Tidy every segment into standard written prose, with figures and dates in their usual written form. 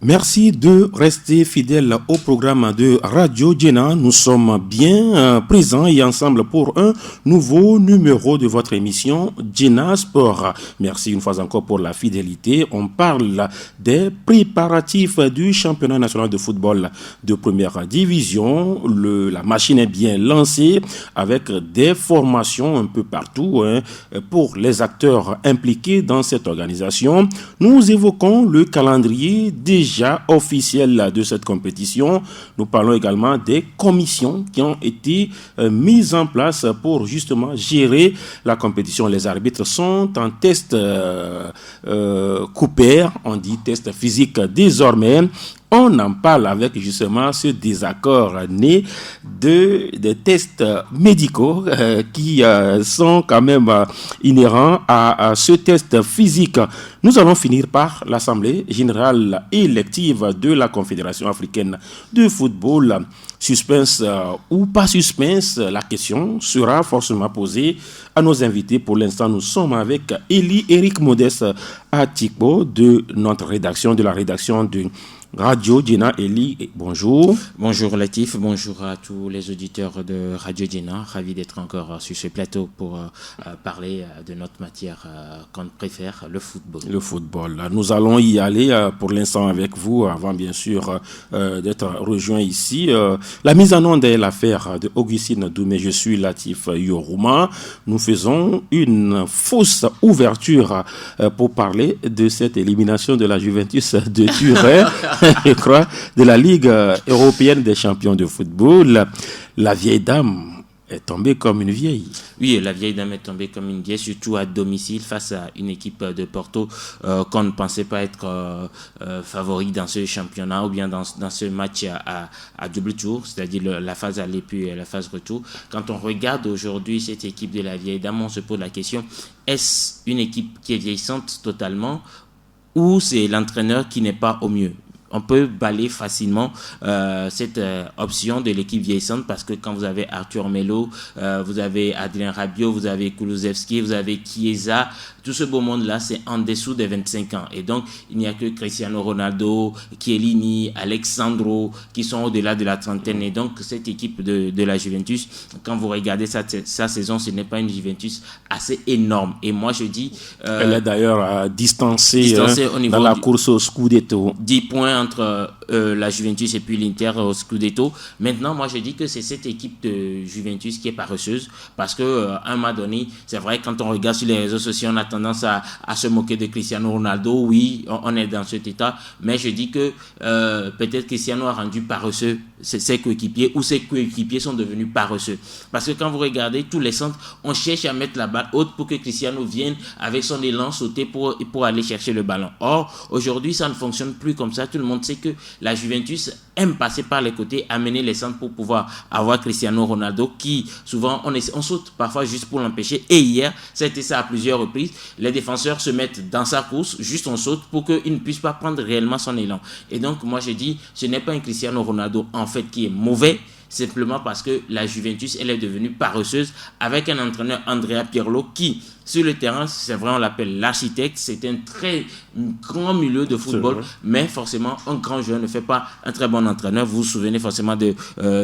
Merci de rester fidèle au programme de Radio Djena. Nous sommes bien présents et ensemble pour un nouveau numéro de votre émission Djena Sport. Merci une fois encore pour la fidélité. On parle des préparatifs du championnat national de football de première division. La machine est bien lancée avec des formations un peu partout pour les acteurs impliqués dans cette organisation. Nous évoquons le calendrier déjà officiel de cette compétition. Nous parlons également des commissions qui ont été mises en place pour justement gérer la compétition. Les arbitres sont en test Cooper, on dit test physique désormais. On en parle avec justement ce désaccord né des tests médicaux qui sont quand même inhérents à ce test physique. Nous allons finir par l'Assemblée générale élective de la Confédération africaine de football. Suspense ou pas suspense, la question sera forcément posée à nos invités. Pour l'instant, nous sommes avec Éric Modeste Atikbo de notre rédaction, de la rédaction de Radio Djena. Eli, bonjour. Bonjour Latif, bonjour à tous les auditeurs de Radio Djena. Ravi d'être encore sur ce plateau pour parler de notre matière qu'on préfère, le football. Le football. Nous allons y aller pour l'instant avec vous, avant bien sûr d'être rejoints ici. La mise en onde est l'affaire de Augustine Doumé. Je suis Latif Yorouma. Nous faisons une fausse ouverture pour parler de cette élimination de la Juventus de Turin. Je crois, de la Ligue européenne des champions de football. La vieille dame est tombée comme une vieille. Oui, la vieille dame est tombée comme une vieille, surtout à domicile face à une équipe de Porto qu'on ne pensait pas être favori dans ce championnat ou bien dans ce match à double tour, c'est-à-dire la phase aller puis la phase retour. Quand on regarde aujourd'hui cette équipe de la vieille dame, on se pose la question, est-ce une équipe qui est vieillissante totalement ou c'est l'entraîneur qui n'est pas au mieux? On peut balayer facilement cette option de l'équipe vieillissante parce que quand vous avez Arthur Melo, vous avez Adrien Rabiot, vous avez Kulusevski, vous avez Chiesa, tout ce beau monde-là, c'est en dessous des 25 ans. Et donc, il n'y a que Cristiano Ronaldo, Chiellini, Alexandro qui sont au-delà de la trentaine. Et donc, cette équipe de la Juventus, quand vous regardez sa saison, ce n'est pas une Juventus assez énorme. Et moi, je dis... elle est d'ailleurs distancée au niveau dans la course au Scudetto. 10 points entre la Juventus et puis l'Inter au Scudetto. Maintenant, moi, je dis que c'est cette équipe de Juventus qui est paresseuse parce qu'à un moment donné, c'est vrai, quand on regarde sur les réseaux sociaux, on a tendance à se moquer de Cristiano Ronaldo. Oui, on est dans cet état, mais je dis que peut-être Cristiano a rendu paresseux ses coéquipiers ou ses coéquipiers sont devenus paresseux. Parce que quand vous regardez tous les centres, on cherche à mettre la balle haute pour que Cristiano vienne avec son élan sauter pour aller chercher le ballon. Or, aujourd'hui, ça ne fonctionne plus comme ça. Tout le monde sait que la Juventus aime passer par les côtés, amener les centres pour pouvoir avoir Cristiano Ronaldo qui, souvent, on saute parfois juste pour l'empêcher. Et hier, ça a été ça à plusieurs reprises. Les défenseurs se mettent dans sa course, juste on saute pour qu'il ne puisse pas prendre réellement son élan. Et donc, moi, je dis, ce n'est pas un Cristiano Ronaldo, en fait, qui est mauvais, simplement parce que la Juventus, elle est devenue paresseuse avec un entraîneur, Andrea Pirlo, qui, sur le terrain, c'est vrai, on l'appelle l'architecte, c'est un très grand milieu de football, mais forcément, un grand joueur ne fait pas un très bon entraîneur. Vous vous souvenez forcément de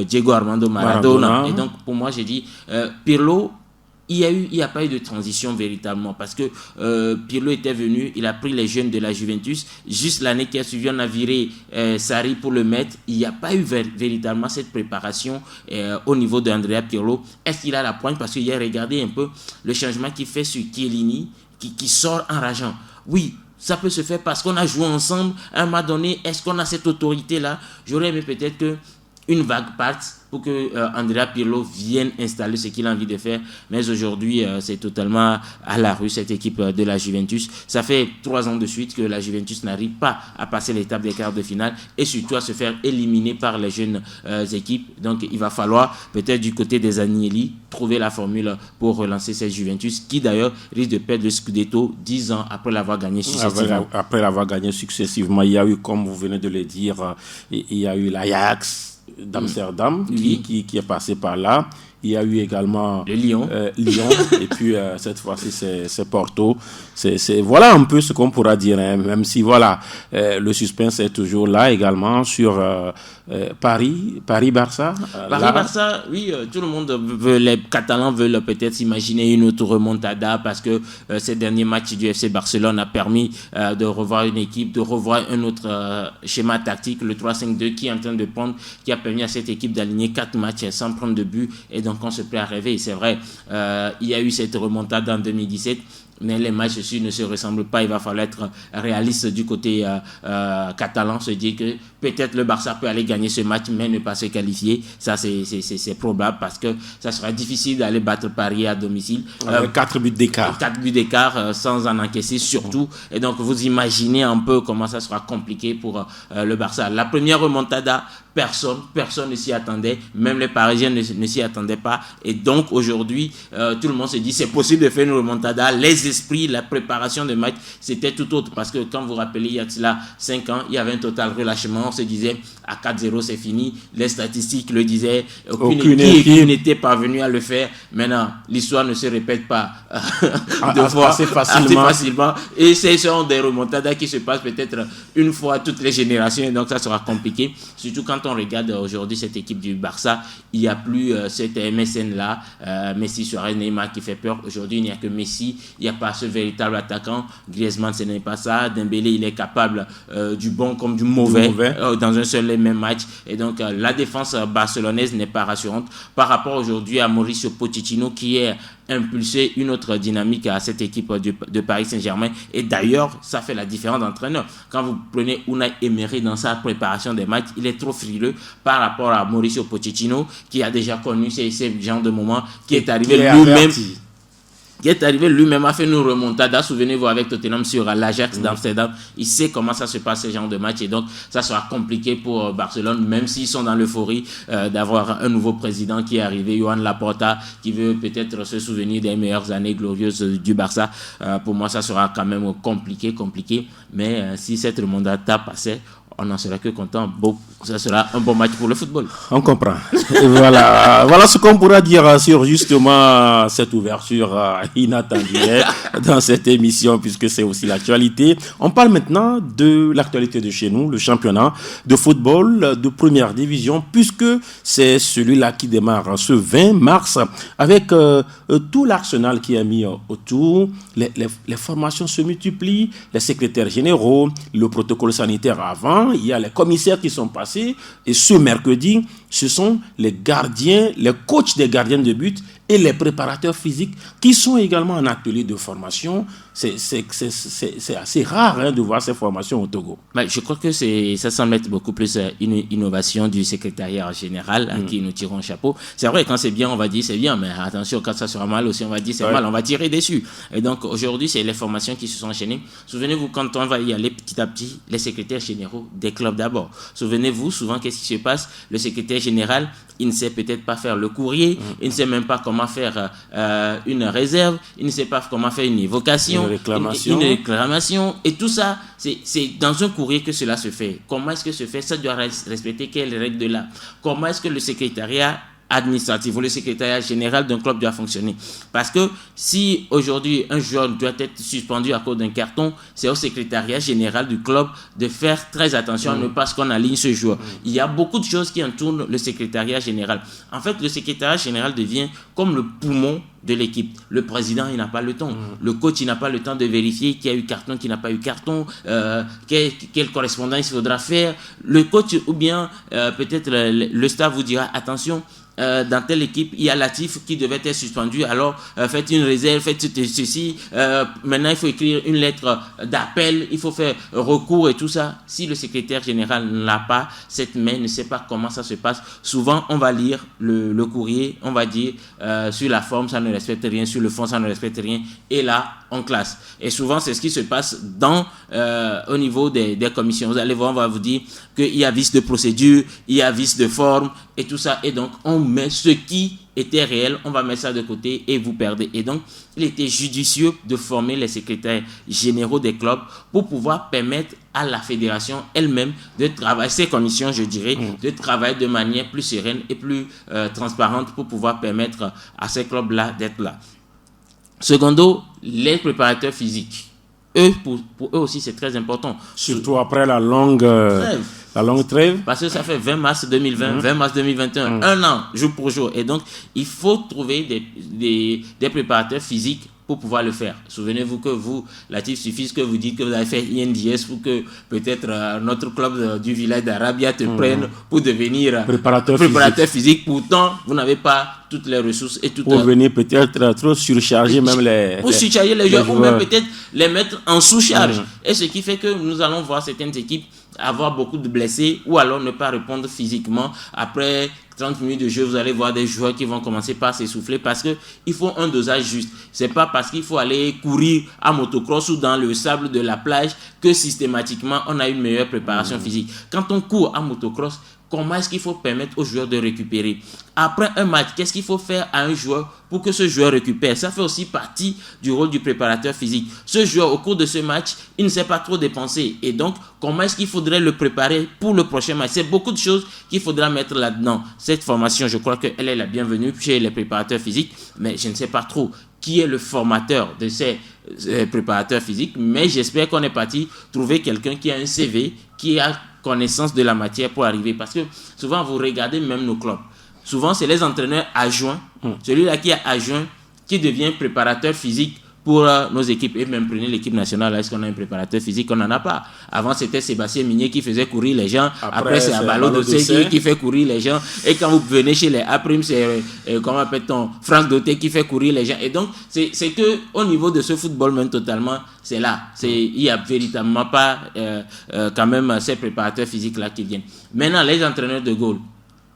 Diego Armando Maradona. Et donc, pour moi, j'ai dit, Pirlo, il n'y a pas eu de transition véritablement parce que Pirlo était venu, il a pris les jeunes de la Juventus. Juste l'année qui a suivi, on a viré Sarri pour le mettre. Il n'y a pas eu véritablement cette préparation au niveau d'Andrea Pirlo. Est-ce qu'il a la pointe? Parce qu'il a regardé un peu le changement qu'il fait sur Chiellini qui sort enrageant. Oui, ça peut se faire parce qu'on a joué ensemble. À un moment donné, est-ce qu'on a cette autorité-là? J'aurais aimé peut-être qu'une vague parte pour que Andrea Pirlo vienne installer ce qu'il a envie de faire. Mais aujourd'hui, c'est totalement à la rue, cette équipe de la Juventus. Ça fait 3 ans de suite que la Juventus n'arrive pas à passer l'étape des quarts de finale et surtout à se faire éliminer par les jeunes équipes. Donc, il va falloir, peut-être du côté des Agnelli, trouver la formule pour relancer cette Juventus qui, d'ailleurs, risque de perdre le Scudetto 10 ans après l'avoir gagné successivement. Après l'avoir gagné successivement, il y a eu, comme vous venez de le dire, il y a eu l'Ajax d'Amsterdam qui est passé par là. Il y a eu également Lyon. Lyon et puis cette fois-ci c'est Porto. Voilà un peu ce qu'on pourra dire, hein, même si voilà le suspense est toujours là également sur Paris-Barça. Paris-Barça, oui, tout le monde veut, les Catalans veulent peut-être s'imaginer une autre remontada parce que ces derniers matchs du FC Barcelone a permis de revoir une équipe, de revoir un autre schéma tactique, le 3-5-2 qui est en train de prendre, qui a permis à cette équipe d'aligner 4 matchs sans prendre de but, et donc on se plaît à rêver. Et c'est vrai, il y a eu cette remontada en 2017. Mais les matchs dessus ne se ressemblent pas. Il va falloir être réaliste du côté catalan, se dire que peut-être le Barça peut aller gagner ce match, mais ne pas se qualifier. Ça, c'est probable parce que ça sera difficile d'aller battre Paris à domicile. 4 buts d'écart. 4 buts d'écart sans en encaisser surtout. Et donc, vous imaginez un peu comment ça sera compliqué pour le Barça. La première remontada, personne ne s'y attendait. Même les Parisiens ne s'y attendaient pas. Et donc, aujourd'hui, tout le monde se dit c'est possible de faire une remontada. Les esprits, la préparation de match, c'était tout autre. Parce que quand vous vous rappelez, il y a cela 5 ans, il y avait un total relâchement. On se disait à 4-0, c'est fini. Les statistiques le disaient. Aucune équipe n'était parvenue à le faire. Maintenant, l'histoire ne se répète pas deux fois assez facilement. Et ce sont des remontadas qui se passent peut-être une fois toutes les générations. Et donc, ça sera compliqué. Surtout quand on regarde aujourd'hui cette équipe du Barça, il n'y a plus cette MSN-là. Messi, Suarez, Neymar qui fait peur. Aujourd'hui, il n'y a que Messi. Il n'y a pas ce véritable attaquant. Griezmann, ce n'est pas ça. Dembélé, il est capable du bon comme du mauvais. Dans un seul et même match. Et donc, la défense barcelonaise n'est pas rassurante par rapport aujourd'hui à Mauricio Pochettino qui est impulsé une autre dynamique à cette équipe de Paris Saint-Germain. Et d'ailleurs, ça fait la différence d'entraîneur. Quand vous prenez Unai Emery dans sa préparation des matchs, il est trop frileux par rapport à Mauricio Pochettino qui a déjà connu ces genres de moments, qui est arrivé lui-même a fait une remontada, souvenez-vous, avec Tottenham sur l'Ajax d'Amsterdam. Il sait comment ça se passe, ce genre de match, et donc ça sera compliqué pour Barcelone, même s'ils sont dans l'euphorie d'avoir un nouveau président qui est arrivé, Joan Laporta, qui veut peut-être se souvenir des meilleures années glorieuses du Barça. Pour moi, ça sera quand même compliqué, mais si cette remontada passait, on n'en sera que content. Bon, ça sera un bon match pour le football. On comprend. Et voilà ce qu'on pourra dire sur justement cette ouverture inattendue dans cette émission, puisque c'est aussi l'actualité. On parle maintenant de l'actualité de chez nous, le championnat de football de première division, puisque c'est celui-là qui démarre ce 20 mars avec tout l'arsenal qui est mis autour. Les formations se multiplient, les secrétaires généraux, le protocole sanitaire avant. Il y a les commissaires qui sont passés et ce mercredi, ce sont les gardiens, les coachs des gardiens de but et les préparateurs physiques qui sont également en atelier de formation. C'est assez rare de voir ces formations au Togo. Je crois que ça semble être beaucoup plus une innovation du secrétariat général à qui nous tirons un chapeau. C'est vrai, quand c'est bien, on va dire c'est bien, mais attention, quand ça sera mal aussi, on va dire c'est mal, on va tirer dessus. Et donc aujourd'hui, c'est les formations qui se sont enchaînées. Souvenez-vous, quand on va y aller petit à petit, les secrétaires généraux des clubs d'abord. Souvenez-vous, souvent, qu'est-ce qui se passe? Le secrétaire général, il ne sait peut-être pas faire le courrier, il ne sait même pas comment faire une réserve, il ne sait pas comment faire une évocation, une réclamation, et tout ça, c'est dans un courrier que cela se fait. Comment est-ce que se fait? Ça doit respecter quelles règles de là? Comment est-ce que le secrétariat administratif ou le secrétariat général d'un club doit fonctionner? Parce que si aujourd'hui un joueur doit être suspendu à cause d'un carton, c'est au secrétariat général du club de faire très attention à ne pas qu'on aligne ce joueur. Il y a beaucoup de choses qui entourent le secrétariat général. En fait, le secrétariat général devient comme le poumon de l'équipe. Le président, il n'a pas le temps. Le coach, il n'a pas le temps de vérifier qui a eu carton, qui n'a pas eu carton, quelle correspondance il faudra faire. Le coach ou bien peut-être le staff vous dira attention, dans telle équipe, il y a Latif qui devait être suspendu, alors faites une réserve, faites ceci, maintenant il faut écrire une lettre d'appel, il faut faire recours et tout ça. Si le secrétaire général n'a pas cette main, ne sait pas comment ça se passe, souvent on va lire le courrier, on va dire sur la forme ça ne respecte rien, sur le fond ça ne respecte rien, et là on classe. Et souvent c'est ce qui se passe au niveau des commissions. Vous allez voir, on va vous dire qu'il y a vice de procédure, il y a vice de forme et tout ça, et donc on met ce qui était réel, on va mettre ça de côté et vous perdez. Et donc, il était judicieux de former les secrétaires généraux des clubs pour pouvoir permettre à la fédération elle-même de travailler, ces commissions, je dirais, de travailler de manière plus sereine et plus transparente pour pouvoir permettre à ces clubs-là d'être là. Secondo, les préparateurs physiques. Eux, pour eux aussi, c'est très important. Surtout après la longue trêve. Parce que ça fait 20 mars 2020, 20 mars 2021, un an, jour pour jour. Et donc, il faut trouver des préparateurs physiques pour pouvoir le faire. Souvenez-vous que vous, Latif, suffit que vous dites que vous avez fait INDS pour que peut-être notre club du village d'Arabia te prenne pour devenir préparateur physique. Pourtant, vous n'avez pas toutes les ressources et pour venir peut-être trop surcharger même les... Pour surcharger les joueurs ou même peut-être les mettre en sous-charge. Et ce qui fait que nous allons voir certaines équipes avoir beaucoup de blessés ou alors ne pas répondre physiquement. Après 30 minutes de jeu, vous allez voir des joueurs qui vont commencer par s'essouffler parce qu'il faut un dosage juste. C'est pas parce qu'il faut aller courir à motocross ou dans le sable de la plage que systématiquement on a une meilleure préparation physique. Quand on court à motocross, comment est-ce qu'il faut permettre aux joueurs de récupérer? Après un match, qu'est-ce qu'il faut faire à un joueur pour que ce joueur récupère? Ça fait aussi partie du rôle du préparateur physique. Ce joueur, au cours de ce match, il ne sait pas trop dépenser. Et donc, comment est-ce qu'il faudrait le préparer pour le prochain match? C'est beaucoup de choses qu'il faudra mettre là-dedans. Cette formation, je crois qu'elle est la bienvenue chez les préparateurs physiques, mais je ne sais pas trop qui est le formateur de ces préparateurs physiques, mais j'espère qu'on est parti trouver quelqu'un qui a un CV, qui a connaissance de la matière pour arriver. Parce que souvent, vous regardez même nos clubs. Souvent, c'est les entraîneurs adjoints. Celui-là qui est adjoint, qui devient préparateur physique pour nos équipes. Et même prenez l'équipe nationale, est-ce qu'on a un préparateur physique? On n'en a pas. Avant, c'était Sébastien Minier qui faisait courir les gens. Après c'est Abalo Dossé qui fait courir les gens. Et quand vous venez chez les A', c'est, comment appelle-t-on, Franck Doté qui fait courir les gens. Et donc, c'est que au niveau de ce football, même totalement, c'est là. Il n'y a véritablement pas quand même ces préparateurs physiques-là qui viennent. Maintenant, les entraîneurs de goal.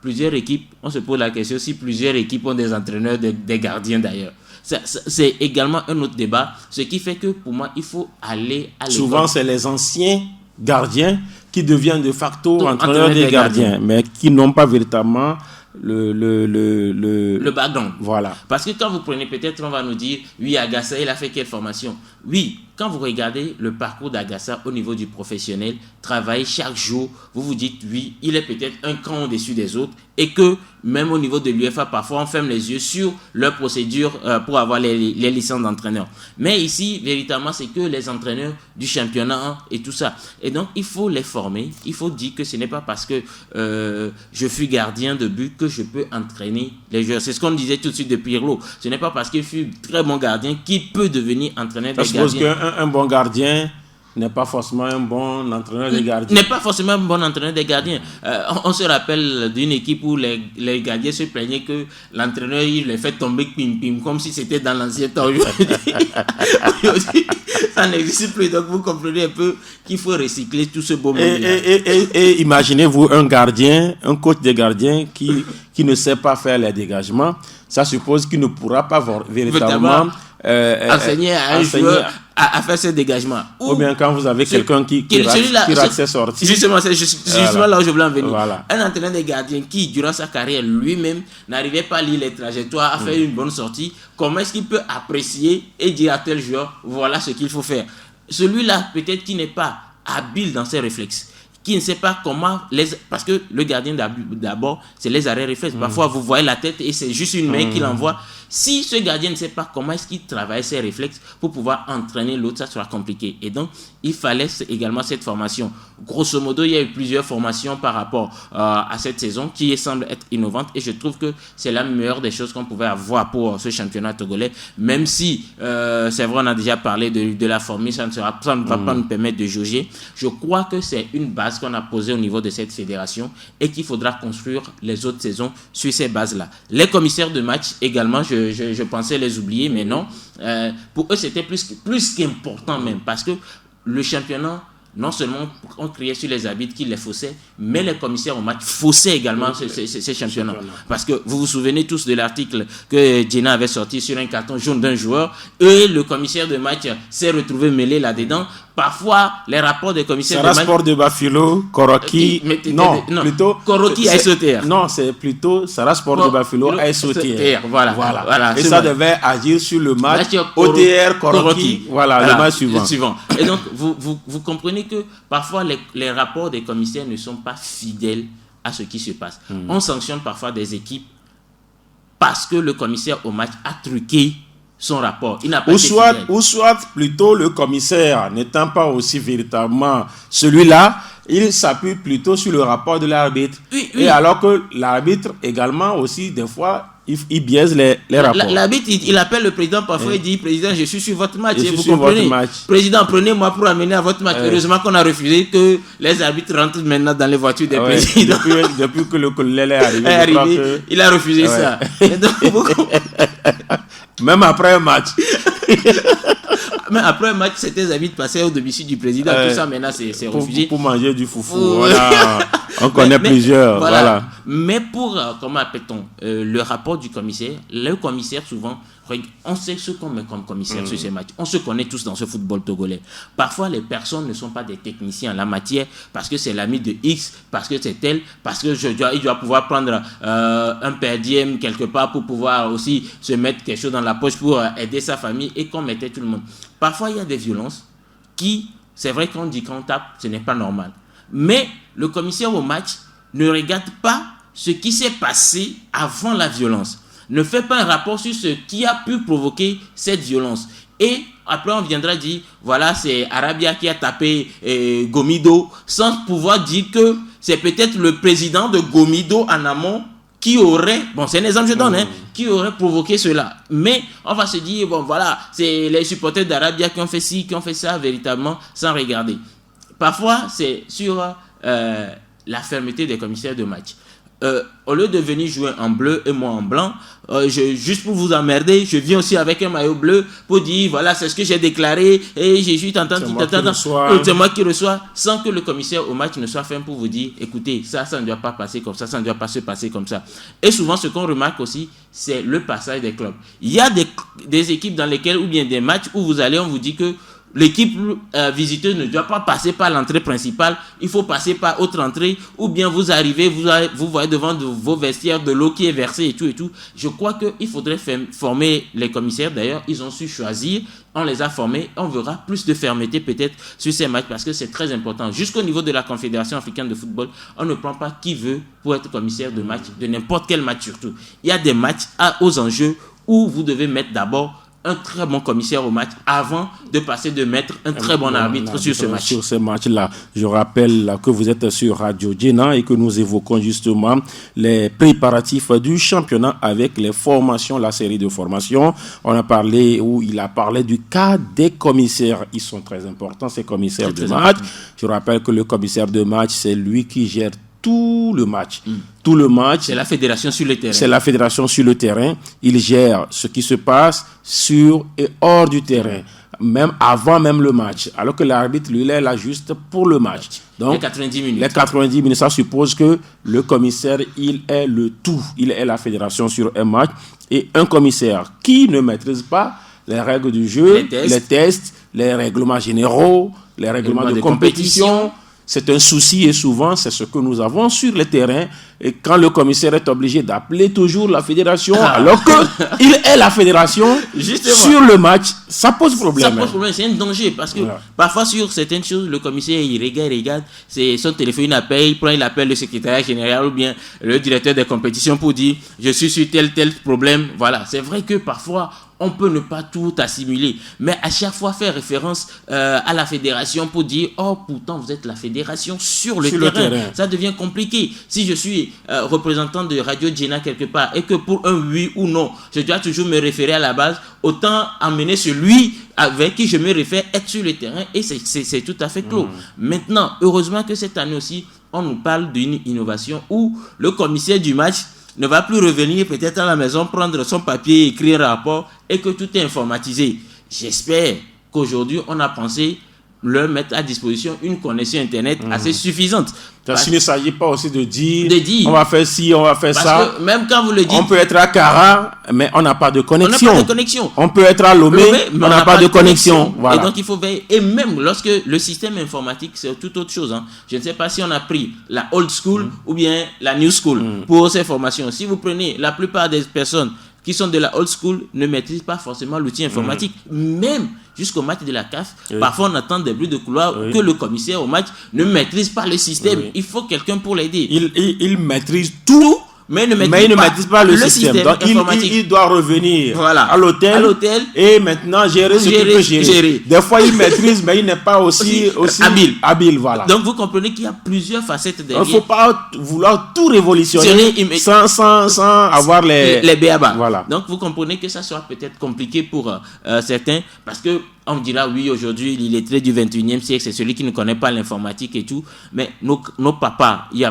Plusieurs équipes, on se pose la question si plusieurs équipes ont des entraîneurs, des gardiens d'ailleurs. C'est également un autre débat, ce qui fait que pour moi, il faut aller à l'école. Souvent, c'est les anciens gardiens qui deviennent de facto entraîneurs des gardiens, mais qui n'ont pas véritablement le background. Voilà. Parce que quand vous prenez, peut-être on va nous dire, oui, Agassa, il a fait quelle formation? Oui, quand vous regardez le parcours d'Agassa au niveau du professionnel, travailler chaque jour, vous vous dites, oui, il est peut-être un cran au-dessus des autres et que même au niveau de l'UEFA, parfois on ferme les yeux sur leur procédure pour avoir les licences d'entraîneur. Mais ici, véritablement, c'est que les entraîneurs du championnat et tout ça. Et donc, il faut les former. Il faut dire que ce n'est pas parce que je suis gardien de but que je peux entraîner les joueurs. C'est ce qu'on disait tout de suite de Pirlo. Ce n'est pas parce qu'il fut très bon gardien qu'il peut devenir entraîneur des gardiens. Je suppose qu'un bon gardien n'est pas forcément un bon entraîneur des gardiens. N'est pas forcément un bon entraîneur des gardiens. On se rappelle d'une équipe où les gardiens se plaignaient que l'entraîneur il les fait tomber pim-pim, comme si c'était dans l'ancien temps. Ça n'existe plus, donc vous comprenez un peu qu'il faut recycler tout ce beau monde. Et imaginez-vous un gardien, un coach des gardiens qui ne sait pas faire les dégagements. Ça suppose qu'il ne pourra pas véritablement enseigner à un joueur à faire ses dégagements. Ou bien quand vous avez quelqu'un qui rate ses sorties. Justement, c'est justement là où je voulais en venir. Voilà. Un entraîneur des gardiens qui, durant sa carrière, lui-même, n'arrivait pas à lire les trajectoires, à faire une bonne sortie, comment est-ce qu'il peut apprécier et dire à tel joueur, voilà ce qu'il faut faire? Celui-là, peut-être qui n'est pas habile dans ses réflexes, qui ne sait pas comment parce que le gardien d'abord c'est les arrêts réflexes. Parfois vous voyez la tête et c'est juste une main qui l'envoie. Si ce gardien ne sait pas comment est-ce qu'il travaille ses réflexes pour pouvoir entraîner l'autre, ça sera compliqué. Et donc il fallait également cette formation. Grosso modo, il y a eu plusieurs formations par rapport à cette saison qui semble être innovante et je trouve que c'est la meilleure des choses qu'on pouvait avoir pour ce championnat togolais, même si c'est vrai, on a déjà parlé de la formule, ça ne va pas nous permettre de jauger. Je crois que c'est une base qu'on a posée au niveau de cette fédération et qu'il faudra construire les autres saisons sur ces bases-là. Les commissaires de match également, je pensais les oublier, mais non. Pour eux, c'était plus qu'important même, parce que le championnat, non seulement on criait sur les arbitres qui les faussaient, mais les commissaires au match faussaient également ces championnats. Parce que vous vous souvenez tous de l'article que Djena avait sorti sur un carton jaune d'un joueur et le commissaire de match s'est retrouvé mêlé là-dedans parfois les rapports des commissaires Sara Sport de Bafilo, Koroki, plutôt Koroki ASOTR. Non, c'est plutôt Sara Sport de Bafilo ASOTR. Voilà. Et ça devait agir sur le match OTR Koroki. Voilà, le match suivant. Et donc, vous comprenez que parfois les rapports des commissaires ne sont pas fidèles à ce qui se passe. On sanctionne parfois des équipes parce que le commissaire au match a truqué son rapport. Il n'a pas ou soit plutôt le commissaire n'étant pas aussi véritablement celui-là, il s'appuie plutôt sur le rapport de l'arbitre. Oui. Et alors que l'arbitre également aussi, des fois, il biaise les rapports. L'arbitre, il appelle le président parfois, il dit, président, je suis sur votre match. Vous comprenez? Président, prenez-moi pour amener à votre match. Heureusement qu'on a refusé que les arbitres rentrent maintenant dans les voitures des présidents. Depuis que le colonel est arrivé, il a refusé ça. Et donc, même après un match. Mais après un match, certains arbitres passaient au domicile du président. Tout ça, maintenant, c'est refusé. Pour manger du foufou. Voilà. On connaît plusieurs. Voilà. Mais pour, comment appelle-t-on, le rapport du commissaire, le commissaire, souvent, on sait ce qu'on met comme commissaire sur ces matchs. On se connaît tous dans ce football togolais. Parfois, les personnes ne sont pas des techniciens en la matière parce que c'est l'ami de X, parce que c'est tel, parce que il doit pouvoir prendre un per diem quelque part pour pouvoir aussi se mettre quelque chose dans la poche pour aider sa famille et qu'on mettait tout le monde. Parfois, il y a des violences qui, c'est vrai qu'on dit qu'on tape, ce n'est pas normal. Mais le commissaire au match ne regarde pas ce qui s'est passé avant la violence. Ne fait pas un rapport sur ce qui a pu provoquer cette violence. Et après, on viendra dire, voilà, c'est Arabia qui a tapé Gomido, sans pouvoir dire que c'est peut-être le président de Gomido en amont qui aurait, bon c'est un exemple que je donne, qui aurait provoqué cela. Mais on va se dire, bon voilà, c'est les supporters d'Arabia qui ont fait ci, qui ont fait ça véritablement sans regarder. Parfois, c'est sur la fermeté des commissaires de match. Au lieu de venir jouer en bleu et moi en blanc, juste pour vous emmerder, je viens aussi avec un maillot bleu pour dire voilà, c'est ce que j'ai déclaré et j'ai juste entendu c'est moi qui reçois, sans que le commissaire au match ne soit fait pour vous dire écoutez, ça ne doit pas passer comme ça ne doit pas se passer comme ça. Et souvent, ce qu'on remarque aussi, c'est le passage des clubs. Il y a des équipes dans lesquelles, ou bien des matchs où vous allez, on vous dit que l'équipe visiteuse ne doit pas passer par l'entrée principale, il faut passer par autre entrée, ou bien vous arrivez, vous voyez devant vos vestiaires de l'eau qui est versée et tout. Je crois qu'il faudrait former les commissaires, d'ailleurs, ils ont su choisir, on les a formés, on verra plus de fermeté peut-être sur ces matchs parce que c'est très important. Jusqu'au niveau de la Confédération africaine de football, on ne prend pas qui veut pour être commissaire de match, de n'importe quel match surtout. Il y a des matchs aux enjeux où vous devez mettre d'abord un très bon commissaire au match avant de mettre un très bon arbitre sur ce match. Sur ce match-là, je rappelle que vous êtes sur Radio Djena et que nous évoquons justement les préparatifs du championnat avec les formations, la série de formations. Il a parlé du cas des commissaires. Ils sont très importants, ces commissaires de match. Je rappelle que le commissaire de match, c'est lui qui gère tout le match. Tout le match. C'est la fédération sur le terrain. C'est la fédération sur le terrain. Il gère ce qui se passe sur et hors du terrain, même avant le match. Alors que l'arbitre, lui, il est là juste pour le match. Donc, les 90 minutes. Les 90 minutes, ça suppose que le commissaire, il est le tout. Il est la fédération sur un match. Et un commissaire qui ne maîtrise pas les règles du jeu, les tests, les règlements généraux, les règlements de compétition. C'est un souci et souvent, c'est ce que nous avons sur le terrain. Et quand le commissaire est obligé d'appeler toujours la fédération, alors qu'il est la fédération, sur le match, ça pose problème. Ça pose problème, c'est un danger parce que parfois sur certaines choses, le commissaire, il regarde, c'est son téléphone, il appelle le secrétaire général ou bien le directeur des compétitions pour dire je suis sur tel problème. Voilà, c'est vrai que parfois, on peut ne pas tout assimiler, mais à chaque fois faire référence à la fédération pour dire oh pourtant vous êtes la fédération sur le terrain. Ça devient compliqué. Si je suis représentant de Radio Djena quelque part et que pour un oui ou non, je dois toujours me référer à la base, autant amener celui avec qui je me réfère être sur le terrain et c'est tout à fait clos. Maintenant, heureusement que cette année aussi, on nous parle d'une innovation où le commissaire du match ne va plus revenir peut-être à la maison, prendre son papier, écrire un rapport et que tout est informatisé. J'espère qu'aujourd'hui, on a pensé leur mettre à disposition une connexion Internet assez suffisante. Il ne s'agit pas aussi de dire on va faire ci, on va faire ça. Parce que même quand vous le dites, on peut être à Kara, mais on n'a pas de connexion. On n'a pas de connexion. On peut être à Lomé, mais on n'a pas de connexion. Voilà. Et donc il faut veiller. Et même lorsque le système informatique, c'est tout autre chose. Hein. Je ne sais pas si on a pris la old school ou bien la new school pour ces formations. Si vous prenez la plupart des personnes qui sont de la old school ne maîtrisent pas forcément l'outil informatique. Même jusqu'au match de la CAF, parfois on entend des bruits de couloir que le commissaire au match ne maîtrise pas le système. Il faut quelqu'un pour l'aider. Il maîtrise tout, mais il ne maîtrise pas le système. Donc il doit revenir à l'hôtel et maintenant gérer ce qu'il peut gérer. Des fois il maîtrise, mais il n'est pas aussi habile. Voilà. Donc vous comprenez qu'il y a plusieurs facettes derrière. Il ne faut pas vouloir tout révolutionner sans avoir les béabas. Voilà. Donc vous comprenez que ça sera peut-être compliqué pour certains, parce que on me dira, oui, aujourd'hui, l'illettré du 21e siècle, c'est celui qui ne connaît pas l'informatique et tout. Mais nos papas, il y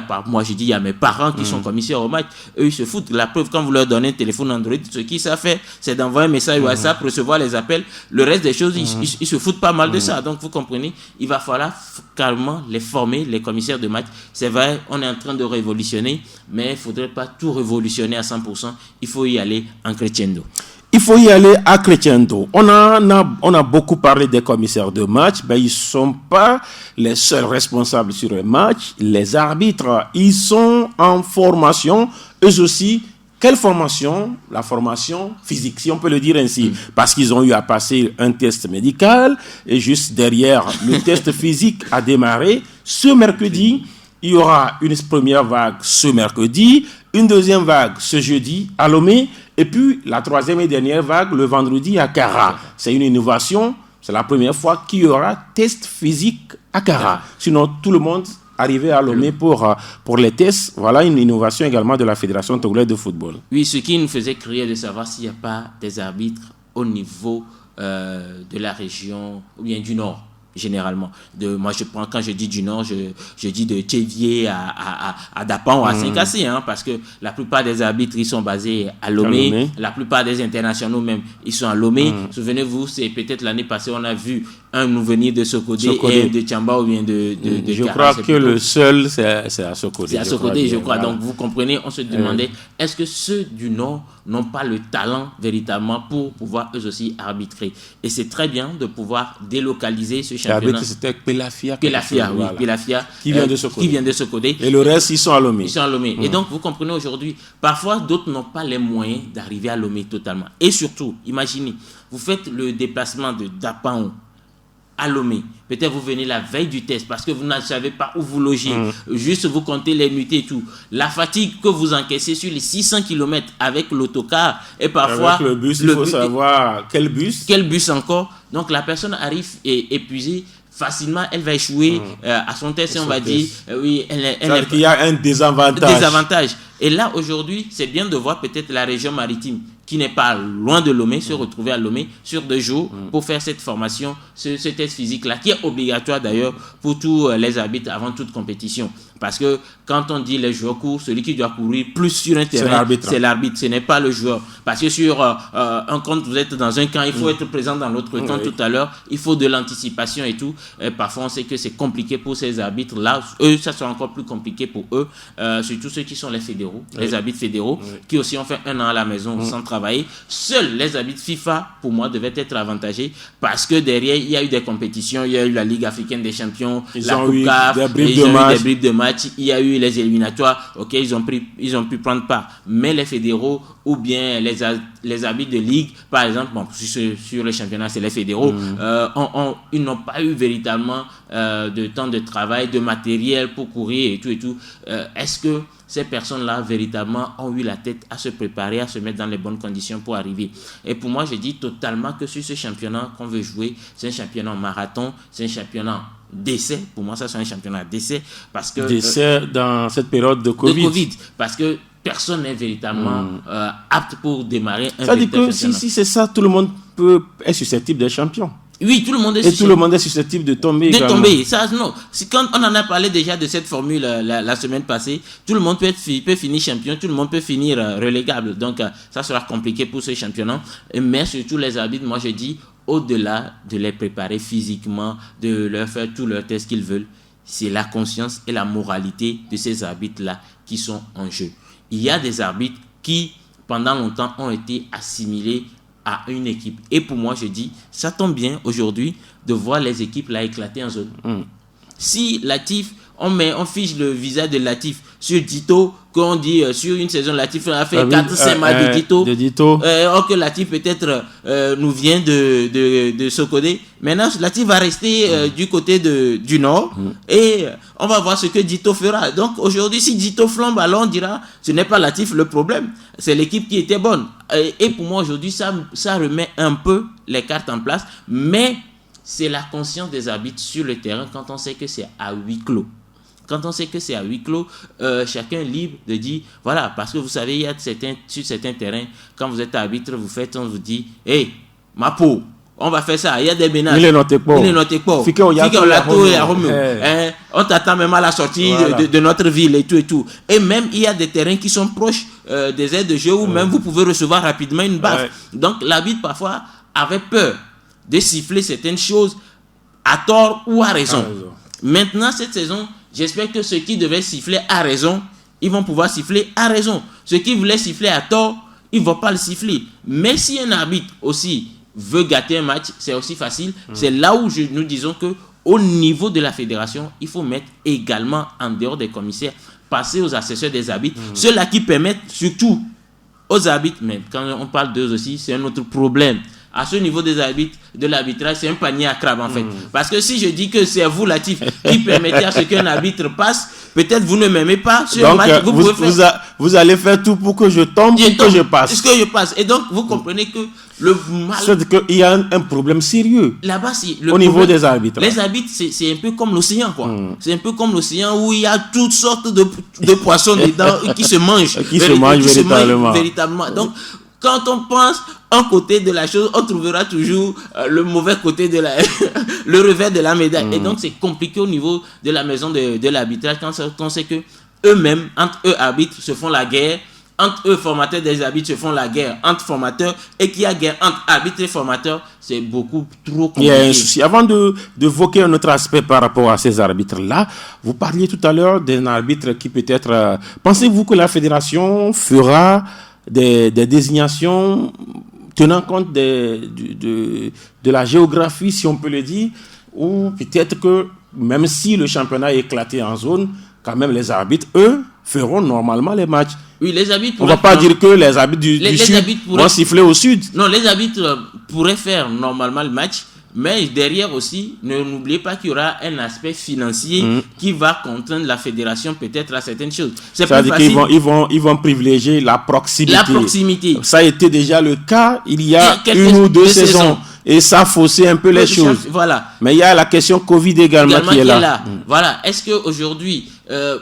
a mes parents qui sont commissaires au match, eux, ils se foutent. La preuve, quand vous leur donnez un téléphone Android, ce qu'ils savent faire, c'est d'envoyer un message WhatsApp, recevoir les appels. Le reste des choses, ils se foutent pas mal de ça. Donc, vous comprenez, il va falloir carrément les former, les commissaires de match. C'est vrai, on est en train de révolutionner, mais il ne faudrait pas tout révolutionner à 100%. Il faut y aller en crescendo. Il faut y aller à crescendo. On a beaucoup parlé des commissaires de match, mais ils ne sont pas les seuls responsables sur les matchs. Les arbitres, ils sont en formation. Eux aussi, quelle formation? La formation physique, si on peut le dire ainsi. Parce qu'ils ont eu à passer un test médical et juste derrière, le test physique a démarré. Ce mercredi, il y aura une première vague ce mercredi, une deuxième vague ce jeudi à Lomé, et puis la troisième et dernière vague le vendredi à Kara. C'est une innovation, c'est la première fois qu'il y aura test physique à Kara. Sinon, tout le monde arrivait à Lomé pour les tests. Voilà une innovation également de la Fédération togolaise de football. Oui, ce qui nous faisait crier de savoir s'il n'y a pas des arbitres au niveau de la région ou bien du Nord. Généralement, quand je dis du Nord, je dis de Tchévier à Dapan ou à Saint-Cassé, parce que la plupart des arbitres ils sont basés à Lomé, la plupart des internationaux même ils sont à Lomé. Souvenez-vous, c'est peut-être l'année passée on a vu un nous venir de Sokodé et de Tchamba ou bien de je crois que le seul c'est à Sokodé. C'est à Sokodé, je crois. Donc vous comprenez, on se demandait est-ce que ceux du Nord n'ont pas le talent véritablement pour pouvoir eux aussi arbitrer. Et c'est très bien de pouvoir délocaliser ce championnat. C'était Pelafia, qui vient de Sokodé. Et le reste, ils sont à Lomé. Et donc, vous comprenez aujourd'hui, parfois, d'autres n'ont pas les moyens d'arriver à Lomé totalement. Et surtout, imaginez, vous faites le déplacement de Dapan à Lomé. Peut-être vous venez la veille du test parce que vous ne savez pas où vous loger. Juste vous comptez les nuitées et tout. La fatigue que vous encaissez sur les 600 km avec l'autocar et parfois... Avec le bus, il faut savoir quel bus. Quel bus encore. Donc la personne arrive épuisée. Facilement, elle va échouer à son test et on va dire, oui, il y a un désavantage. Et là, aujourd'hui, c'est bien de voir peut-être la région maritime qui n'est pas loin de Lomé, se retrouver à Lomé sur 2 jours pour faire cette formation, ce test physique-là, qui est obligatoire d'ailleurs pour tous les arbitres avant toute compétition. Parce que quand on dit les joueurs courent, celui qui doit courir plus sur un terrain, c'est l'arbitre, ce n'est pas le joueur. Parce que sur un compte, vous êtes dans un camp, il faut être présent dans l'autre camp tout à l'heure, il faut de l'anticipation et tout. Et parfois, on sait que c'est compliqué pour ces arbitres-là. Eux, ça sera encore plus compliqué pour eux, surtout ceux qui sont les fédéraux, les arbitres fédéraux, qui aussi ont fait 1 an à la maison sans travailler. Seuls les arbitres FIFA, pour moi, devaient être avantagés parce que derrière, il y a eu des compétitions, il y a eu la Ligue africaine des champions, la Coupe CAF, ils ont eu des bribes de match. Il y a eu les éliminatoires, ok, ils ont pu prendre part. Mais les fédéraux ou bien les arbitres de ligue, par exemple, sur le championnat, c'est les fédéraux, ils n'ont pas eu véritablement de temps de travail, de matériel pour courir et tout. Est-ce que ces personnes-là, véritablement, ont eu la tête à se préparer, à se mettre dans les bonnes conditions pour arriver? Et pour moi, je dis totalement que sur ce championnat qu'on veut jouer, c'est un championnat marathon, c'est un championnat d'essai. Pour moi, ça, c'est un championnat d'essai. Parce que d'essai dans cette période de Covid. Parce que personne n'est véritablement apte pour démarrer un véritable championnat. Si c'est ça, tout le monde est susceptible d'être champion. Oui, tout le monde est Et tout le monde est susceptible de tomber. De tomber. Ça, non. Quand on en a parlé déjà de cette formule la semaine passée, tout le monde peut finir champion, tout le monde peut finir relégable. Donc, ça sera compliqué pour ce championnat. Mais surtout les arbitres, moi je dis, au-delà de les préparer physiquement, de leur faire tous leurs tests qu'ils veulent, c'est la conscience et la moralité de ces arbitres-là qui sont en jeu. Il y a des arbitres qui, pendant longtemps, ont été assimilés à une équipe. Et pour moi, je dis, ça tombe bien aujourd'hui de voir les équipes là éclater en zone. Si Latif, on fiche le visage de Latif sur Dito, qu'on dit sur une saison, Latif a fait 4-5 matchs de Dito. Or que Latif peut-être nous vient de Sokodé. Maintenant, Latif va rester du côté du Nord et on va voir ce que Dito fera. Donc aujourd'hui, si Dito flambe, alors on dira ce n'est pas Latif le problème, c'est l'équipe qui était bonne. Et pour moi, aujourd'hui, ça remet un peu les cartes en place, mais c'est la conscience des arbitres sur le terrain quand on sait que c'est à huis clos. Quand on sait que c'est à huis clos, chacun est libre de dire, voilà, parce que vous savez, il y a sur certains terrains, quand vous êtes arbitre, on vous dit, hey, ma peau, on va faire ça, il y a des menaces. Il est noté pas. On t'attend même à la sortie de notre ville et tout. Et même, il y a des terrains qui sont proches des aires de jeu où même vous pouvez recevoir rapidement une baffe. Donc, l'arbitre, parfois, avait peur de siffler certaines choses à tort ou à raison. Maintenant, cette saison, j'espère que ceux qui devaient siffler à raison, ils vont pouvoir siffler à raison. Ceux qui voulaient siffler à tort, ils ne vont pas le siffler. Mais si un arbitre aussi veut gâter un match, c'est aussi facile. C'est là où nous disons que au niveau de la fédération, il faut mettre également en dehors des commissaires, passer aux assesseurs des arbitres, ceux-là qui permettent surtout aux arbitres, mais quand on parle d'eux aussi, c'est un autre problème. À ce niveau des arbitres, de l'arbitrage, c'est un panier à crabe en fait. Parce que si je dis que c'est vous, Latif, qui permettez à ce qu'un arbitre passe, peut-être vous ne m'aimez pas sur le match. Vous allez faire tout pour que je tombe et que je passe. Et donc, vous comprenez que le mal... C'est qu'il y a un problème sérieux là-bas, au niveau des arbitres. Les arbitres, c'est un peu comme l'océan, quoi. C'est un peu comme l'océan où il y a toutes sortes de poissons dedans qui se mangent. Qui se mangent véritablement. Donc, quand on pense un côté de la chose, on trouvera toujours le mauvais côté de le revers de la médaille. Et donc, c'est compliqué au niveau de la maison de l'arbitrage quand on sait que eux-mêmes, entre eux arbitres, se font la guerre. Entre eux, formateurs des arbitres, se font la guerre entre formateurs, et qu'il y a guerre entre arbitres et formateurs, c'est beaucoup trop compliqué. Il y a un souci. Avant d'évoquer un autre aspect par rapport à ces arbitres-là, vous parliez tout à l'heure d'un arbitre qui peut-être... pensez-vous que la fédération fera des désignations tenant compte de la géographie, si on peut le dire, ou peut-être que même si le championnat est éclaté en zone, quand même les arbitres, eux, feront normalement les matchs. Oui, les arbitres on ne va pas dire que les arbitres du sud vont siffler au sud. Non, les arbitres pourraient faire normalement le match, mais derrière aussi, n'oubliez pas qu'il y aura un aspect financier qui va contraindre la fédération peut-être à certaines choses. C'est-à-dire qu'ils vont privilégier la proximité. La proximité. Ça a été déjà le cas il y a une ou deux saisons. Et ça faussait un peu les choses. Voilà. Mais il y a la question Covid également qui est là. Voilà. Est-ce qu'aujourd'hui,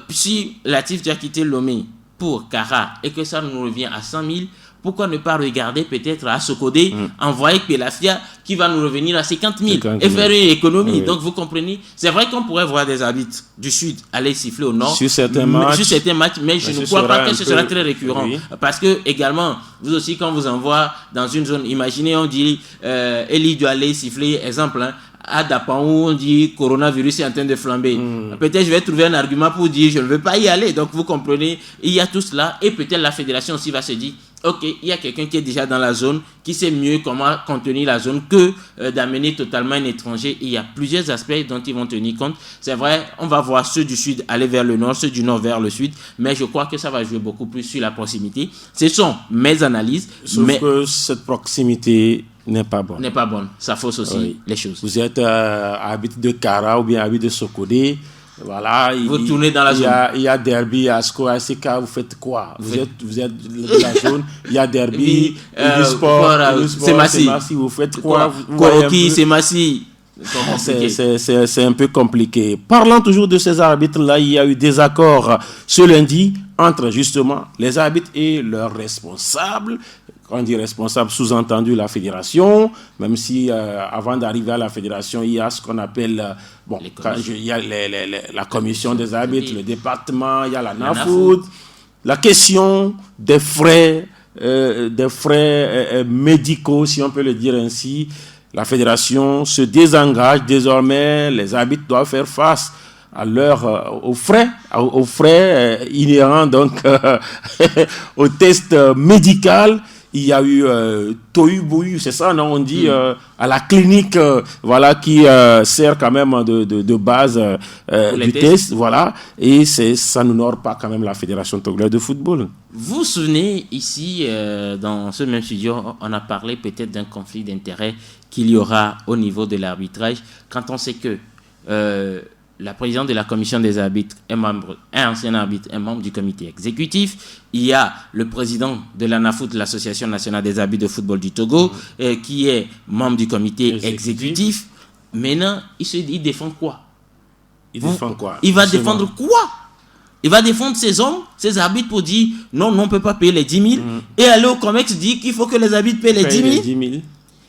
si Latif doit quitter Lomé pour Kara et que ça nous revient à 100 000, pourquoi ne pas regarder peut-être à Sokodé, envoyer Pelafia qui va nous revenir à 50 000 et faire une économie. Oui. Donc vous comprenez, c'est vrai qu'on pourrait voir des arbitres du sud aller siffler au nord sur certains matchs, mais je ne crois pas que ce sera très récurrent. Oui. Parce que également, vous aussi quand vous envoie dans une zone, imaginez on dit Eli doit aller siffler, exemple, à Dapan où on dit coronavirus est en train de flamber. Peut-être je vais trouver un argument pour dire je ne veux pas y aller. Donc vous comprenez, il y a tout cela et peut-être la fédération aussi va se dire ok, il y a quelqu'un qui est déjà dans la zone, qui sait mieux comment contenir la zone que d'amener totalement un étranger. Il y a plusieurs aspects dont ils vont tenir compte. C'est vrai, on va voir ceux du sud aller vers le nord, ceux du nord vers le sud, mais je crois que ça va jouer beaucoup plus sur la proximité. Ce sont mes analyses. Sauf que cette proximité n'est pas bonne. N'est pas bonne. Ça fausse aussi les choses. Vous êtes habitué de Kara ou bien habitué de Sokodé. Voilà, vous tournez dans la zone. Il y a derby à Sco, à SK, vous faites quoi? Vous êtes de la zone, il y a derby, du sport, c'est Massi. Vous faites quoi? Koroki, c'est Massi. C'est un peu compliqué. Parlant toujours de ces arbitres-là, il y a eu des accords ce lundi entre justement les arbitres et leurs responsables. Quand on dit responsable, sous-entendu la fédération, même si avant d'arriver à la fédération, il y a ce qu'on appelle il y a la commission des arbitres, le département, il y a la NAFOOT. La question des frais médicaux, si on peut le dire ainsi, la fédération se désengage désormais, les arbitres doivent faire face à aux frais inhérents donc au test médical. Il y a eu tohu-bohu, c'est ça, non, on dit, à la clinique, qui sert quand même de base du test, voilà, et ça n'honore pas quand même la Fédération togolaise de football. Vous vous souvenez, ici, dans ce même studio, on a parlé peut-être d'un conflit d'intérêts qu'il y aura au niveau de l'arbitrage, quand on sait que la présidente de la commission des arbitres est un ancien arbitre, un membre du comité exécutif. Il y a le président de la NAFOOT, l'Association nationale des arbitres de football du Togo, qui est membre du comité exécutif. Maintenant, il défend quoi? Il va défendre quoi? Il va défendre ses hommes, ses arbitres pour dire non, on ne peut pas payer les 10 000 et aller au COMEX dire qu'il faut que les arbitres payent les 10 000.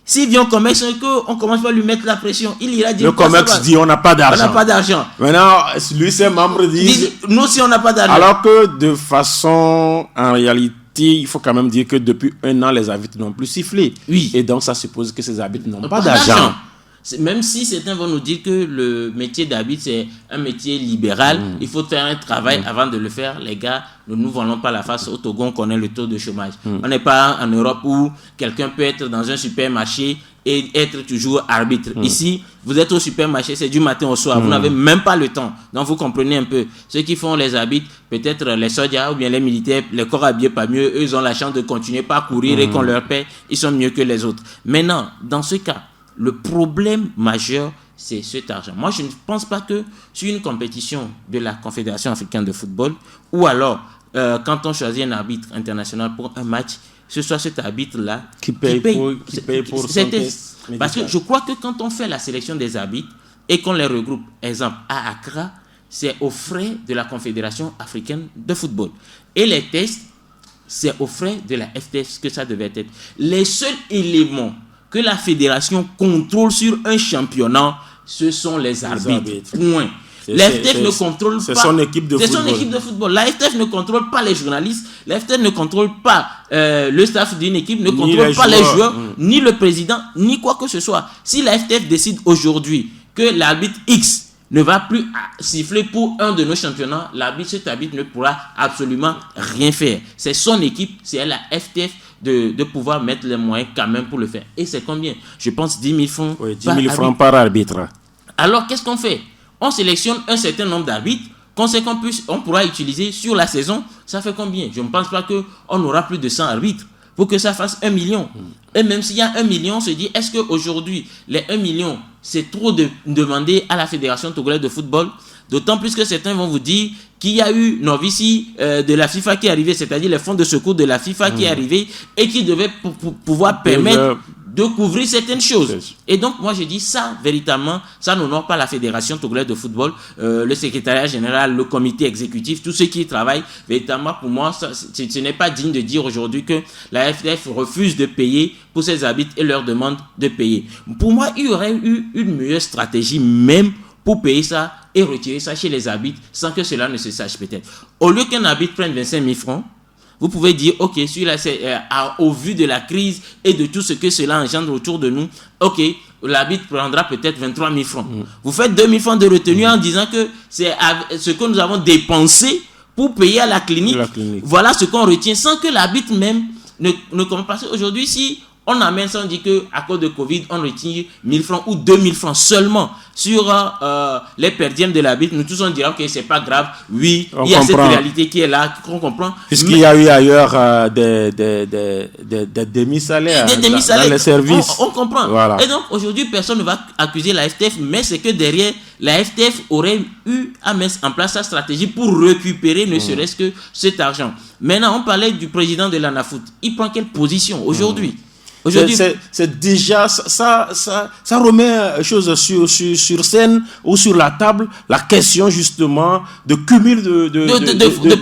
S'il vient au COMEX et qu'on commence à lui mettre la pression, il ira dire... Le COMEX dit on n'a pas d'argent. On n'a pas d'argent. Maintenant, lui, ses membres disent... Nous aussi, on n'a pas d'argent. Alors que de façon, en réalité, il faut quand même dire que depuis 1 an, les arbitres n'ont plus sifflé. Oui. Et donc, ça suppose que ces arbitres n'ont pas d'argent. Même si certains vont nous dire que le métier d'arbitre, c'est un métier libéral, il faut faire un travail avant de le faire. Les gars, ne nous voilons pas la face. Au Togo, on connaît le taux de chômage. On n'est pas en Europe où quelqu'un peut être dans un supermarché et être toujours arbitre. Ici, vous êtes au supermarché, c'est du matin au soir. Vous n'avez même pas le temps. Donc, vous comprenez un peu. Ceux qui font les arbitres, peut-être les soldats ou bien les militaires, les corps habillés pas mieux, eux, ils ont la chance de continuer par courir et qu'on leur paie. Ils sont mieux que les autres. Maintenant, dans ce cas, le problème majeur, c'est cet argent. Moi, je ne pense pas que sur une compétition de la Confédération africaine de football, ou alors quand on choisit un arbitre international pour un match, ce soit cet arbitre-là qui paye pour son test médical. Parce que je crois que quand on fait la sélection des arbitres et qu'on les regroupe, exemple à Accra, c'est aux frais de la Confédération africaine de football. Et les tests, c'est aux frais de la FTF que ça devait être. Les seuls éléments que la fédération contrôle sur un championnat, ce sont les arbitres. Point. La FTF ne contrôle pas. C'est son équipe de football. C'est son équipe de football. La FTF ne contrôle pas les journalistes. La FTF ne contrôle pas le staff d'une équipe, ne contrôle pas les joueurs, ni le président, ni quoi que ce soit. Si la FTF décide aujourd'hui que l'arbitre X ne va plus siffler pour un de nos championnats, cet arbitre ne pourra absolument rien faire. C'est son équipe, c'est à la FTF de pouvoir mettre les moyens quand même pour le faire. Et c'est combien? Je pense 10 000 francs. Oui, 10 000 francs par arbitre. Alors, qu'est-ce qu'on fait? On sélectionne un certain nombre d'arbitres qu'on sait on pourra utiliser sur la saison. Ça fait combien? Je ne pense pas qu'on aura plus de 100 arbitres pour que ça fasse 1 million. Et même s'il y a 1 million, on se dit, est-ce qu'aujourd'hui, les 1 million, c'est trop de demander à la Fédération togolaise de football? D'autant plus que certains vont vous dire qu'il y a eu Novici de la FIFA qui est arrivé, c'est-à-dire les fonds de secours de la FIFA qui est arrivé et qui devait pouvoir permettre de couvrir certaines choses. Et donc, moi, je dis ça, véritablement, ça n'honore pas la Fédération togolaise de football, le secrétariat général, le comité exécutif, tous ceux qui y travaillent. Véritablement, pour moi, ce n'est pas digne de dire aujourd'hui que la FDF refuse de payer pour ses arbitres et leur demande de payer. Pour moi, il y aurait eu une meilleure stratégie même pour payer ça et retirer ça chez les arbitres sans que cela ne se sache peut-être. Au lieu qu'un arbitre prenne 25 000 francs, vous pouvez dire, ok, celui-là, au vu de la crise et de tout ce que cela engendre autour de nous, ok, l'arbitre prendra peut-être 23 000 francs. Vous faites 2 000 francs de retenue en disant que c'est ce que nous avons dépensé pour payer à la clinique. Voilà ce qu'on retient sans que l'arbitre même ne commence. Parce qu'aujourd'hui, si on amène ça, on dit qu'à cause de Covid, on retire 1 000 francs ou 2 000 francs seulement sur les perdièmes de l'arbitre. Nous tous, on dira que c'est pas grave. Oui, il y a cette réalité qui est là, qu'on comprend. Puisqu'il y a eu ailleurs des demi-salaires dans les services. On comprend. Voilà. Et donc, aujourd'hui, personne ne va accuser la FTF, mais c'est que derrière, la FTF aurait eu à mettre en place sa stratégie pour récupérer ne serait-ce que cet argent. Maintenant, on parlait du président de la NAFOOT. Il prend quelle position aujourd'hui? Aujourd'hui, c'est déjà ça remet choses sur scène ou sur la table, la question justement de cumul de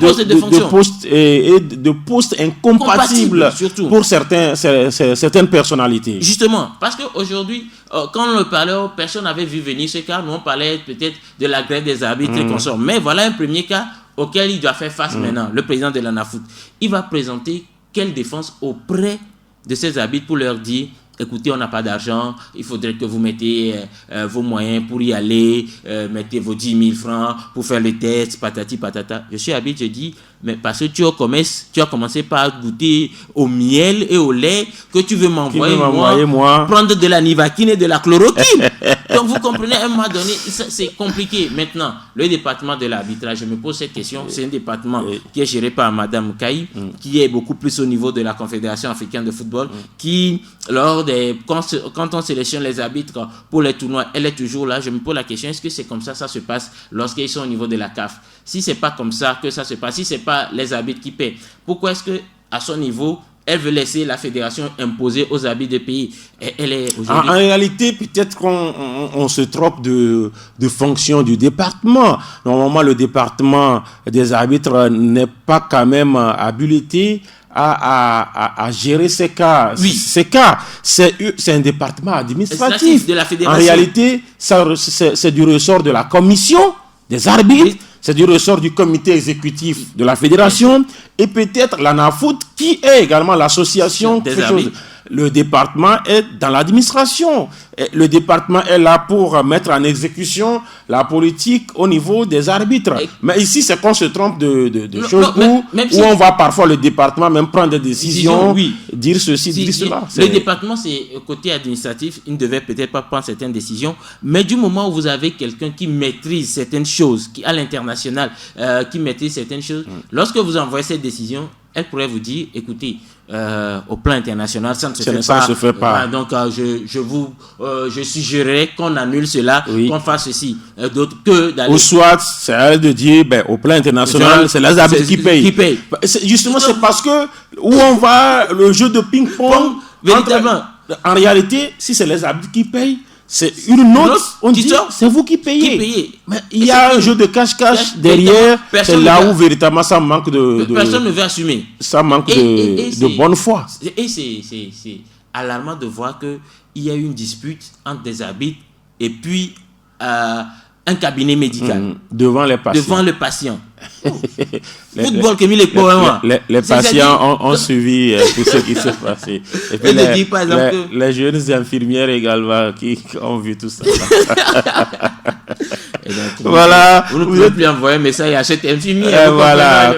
postes et de postes incompatibles pour certaines personnalités. Justement, parce qu'aujourd'hui, quand on le parlait, personne n'avait vu venir ce cas. Nous, on parlait peut-être de la grève des arbitres et consorts. Mais voilà un premier cas auquel il doit faire face maintenant, le président de l'ANAFOOT. Il va présenter quelle défense auprès de ces arbitres pour leur dire: écoutez, on n'a pas d'argent, il faudrait que vous mettez vos moyens pour y aller, mettez vos 10 000 francs pour faire les tests, patati patata. Je suis arbitre, je dis, mais parce que tu as commencé par goûter au miel et au lait, que tu veux m'envoyer moi prendre de la nivaquine et de la chloroquine. Donc vous comprenez, à un moment donné, c'est compliqué. Maintenant, le département de l'arbitrage, je me pose cette question, c'est un département qui est géré par Madame Kaï, qui est beaucoup plus au niveau de la Confédération africaine de football, qui, quand on sélectionne les arbitres pour les tournois, elle est toujours là. Je me pose la question, est-ce que c'est comme ça se passe lorsqu'ils sont au niveau de la CAF? Si c'est pas comme ça que ça se passe, si c'est pas les arbitres qui paient, pourquoi est-ce que à son niveau elle veut laisser la fédération imposer aux arbitres de pays? Elle est aujourd'hui... En réalité, peut-être qu'on se trompe de fonction du département. Normalement, le département des arbitres n'est pas quand même habilité à gérer ces cas. Oui. Ces cas, c'est un département administratif. De la fédération. En réalité, c'est du ressort de la commission des arbitres. Oui. C'est du ressort du comité exécutif de la fédération et peut-être l'ANAFOOT qui est également l'association des arbitres. Le département est dans l'administration. Le département est là pour mettre en exécution la politique au niveau des arbitres. Mais ici, c'est qu'on se trompe de choses où on va parfois le département même prendre des décisions, dire ceci, dire cela. Le département, c'est côté administratif, il ne devait peut-être pas prendre certaines décisions, mais du moment où vous avez quelqu'un qui maîtrise certaines choses, qui à l'international, qui maîtrise certaines choses, lorsque vous envoyez cette décision, elle pourrait vous dire, écoutez, au plan international, ça ne se fait pas. Donc, je suggérerais qu'on annule cela, qu'on fasse ceci. D'autres que d'aller... Ou soit, c'est à elle de dire, au plan international, c'est les arbitres qui payent. Justement, c'est parce que où on va, le jeu de ping-pong, véritablement. En réalité, si c'est les arbitres qui payent, c'est une note, on dit, c'est vous qui payez. Mais il y a un jeu de cache-cache derrière, c'est là où véritablement ça manque de personne ne veut assumer. Ça manque de bonne foi. Et c'est alarmant de voir qu'il y a eu une dispute entre des arbitres et puis un cabinet médical. Devant les patients. Devant le patient. Football qui mis les points. Les patients ont suivi tout ce qui s'est passé. Et puis les jeunes infirmières également qui ont vu tout ça. Donc, voilà. Vous ne pouvez plus envoyer un message à cette infirmière. Voilà.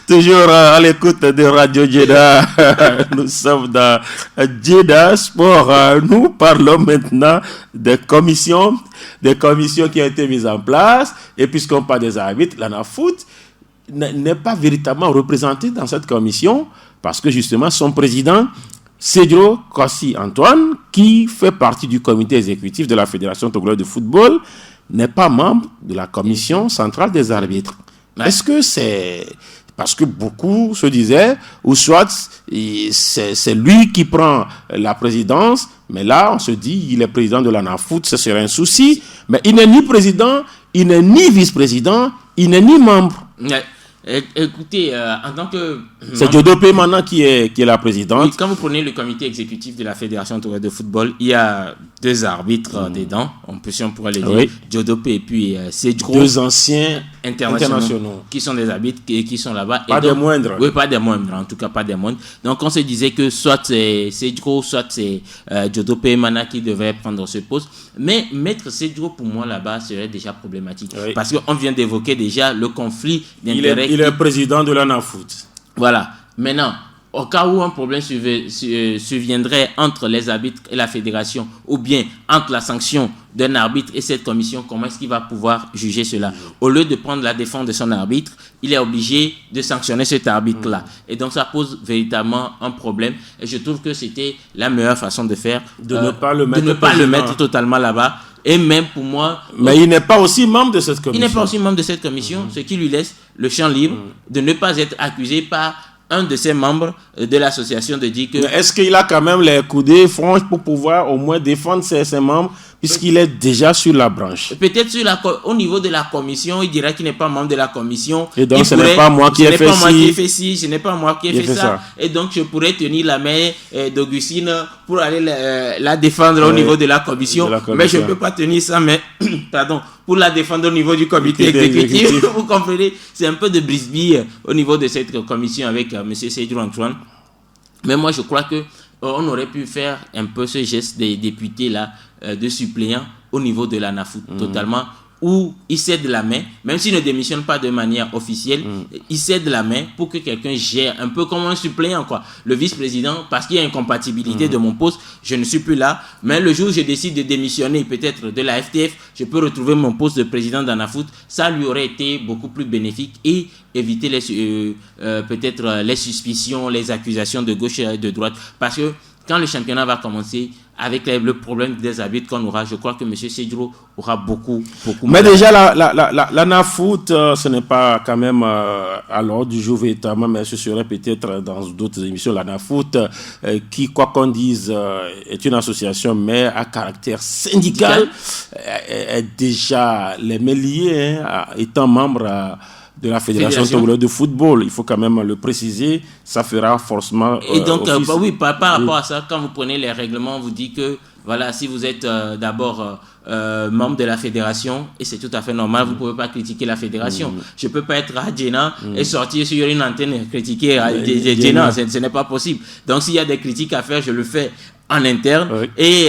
Toujours à l'écoute de Radio Jeddah. Nous sommes dans Jeddah Sport. Nous parlons maintenant des commissions qui ont été mises en place. Et puisqu'on parle des arbitres, l'ANAFOOT n'est pas véritablement représenté dans cette commission parce que justement son président, Cédro Kossi Antoine, qui fait partie du comité exécutif de la Fédération togolaise de football, n'est pas membre de la commission centrale des arbitres. Est-ce que c'est... Parce que beaucoup se disaient, ou soit c'est lui qui prend la présidence, mais là on se dit il est président de l'ANAFOOT, ce serait un souci, mais il n'est ni président, il n'est ni vice-président, il n'est ni membre. Écoutez, en tant que... C'est Djodopé maintenant qui est la présidente. Oui, quand vous prenez le comité exécutif de la Fédération togolaise de football, il y a deux arbitres dedans, si on pourrait les dire, Djodopé et puis Cédro. Deux anciens internationaux qui sont des arbitres qui sont là-bas. Pas des moindres. Oui, pas des moindres, en tout cas pas des moindres. Donc on se disait que soit c'est Cédro, soit c'est Djodopé Mana qui devait prendre ce poste. Mais mettre Cédro pour moi là-bas serait déjà problématique. Oui. Parce qu'on vient d'évoquer déjà le conflit d'intérêts. Il est président de l'ANAFOOT. Voilà. Maintenant, au cas où un problème surviendrait entre les arbitres et la fédération, ou bien entre la sanction d'un arbitre et cette commission, comment est-ce qu'il va pouvoir juger cela? Au lieu de prendre la défense de son arbitre, il est obligé de sanctionner cet arbitre-là. Et donc ça pose véritablement un problème. Et je trouve que c'était la meilleure façon de faire, ne pas le mettre totalement là-bas. Et même pour moi... Mais il n'est pas aussi membre de cette commission. Il n'est pas aussi membre de cette commission, ce qui lui laisse le champ libre de ne pas être accusé par un de ses membres de l'association de dire que... Mais est-ce qu'il a quand même les coudées franches pour pouvoir au moins défendre ses membres, puisqu'il est déjà sur la branche? Peut-être au niveau de la commission, il dirait qu'il n'est pas membre de la commission. Et donc, ce n'est pas moi qui ai fait ci. Ce n'est pas moi qui ai fait ça. Et donc, je pourrais tenir la main d'Augustine pour aller la défendre au niveau de la commission. Mais je ne peux pas tenir ça, mais pardon, pour la défendre au niveau du comité exécutif. Vous comprenez? C'est un peu de brisbille au niveau de cette commission avec M. Seydou Antoine. Mais moi, je crois que on aurait pu faire un peu ce geste des députés là, de suppléants au niveau de la NAFOOT totalement, où ils cèdent la main, même s'ils ne démissionnent pas de manière officielle, ils cèdent la main pour que quelqu'un gère, un peu comme un suppléant, quoi. Le vice-président, parce qu'il y a incompatibilité de mon poste, je ne suis plus là, mais le jour où je décide de démissionner peut-être de la FTF, je peux retrouver mon poste de président d'ANAFOOT, ça lui aurait été beaucoup plus bénéfique et éviter peut-être les suspicions, les accusations de gauche et de droite, parce que quand le championnat va commencer, avec le problème des arbitres qu'on aura, je crois que M. Seydou aura beaucoup Mais déjà, la NAFOOT, ce n'est pas quand même à l'ordre du jour véritablement, mais ce serait peut-être dans d'autres émissions. La NAFOOT, qui, quoi qu'on dise, est une association, mais à caractère syndical, est déjà les liés, étant membre de la Fédération togolaise de football. Il faut quand même le préciser, ça fera forcément et donc, par rapport à ça, quand vous prenez les règlements, on vous dit que, voilà, si vous êtes d'abord membre de la fédération, et c'est tout à fait normal, vous ne pouvez pas critiquer la fédération. Je ne peux pas être à Djena et sortir sur une antenne et critiquer Djena, ce n'est pas possible. Donc, s'il y a des critiques à faire, je le fais en interne et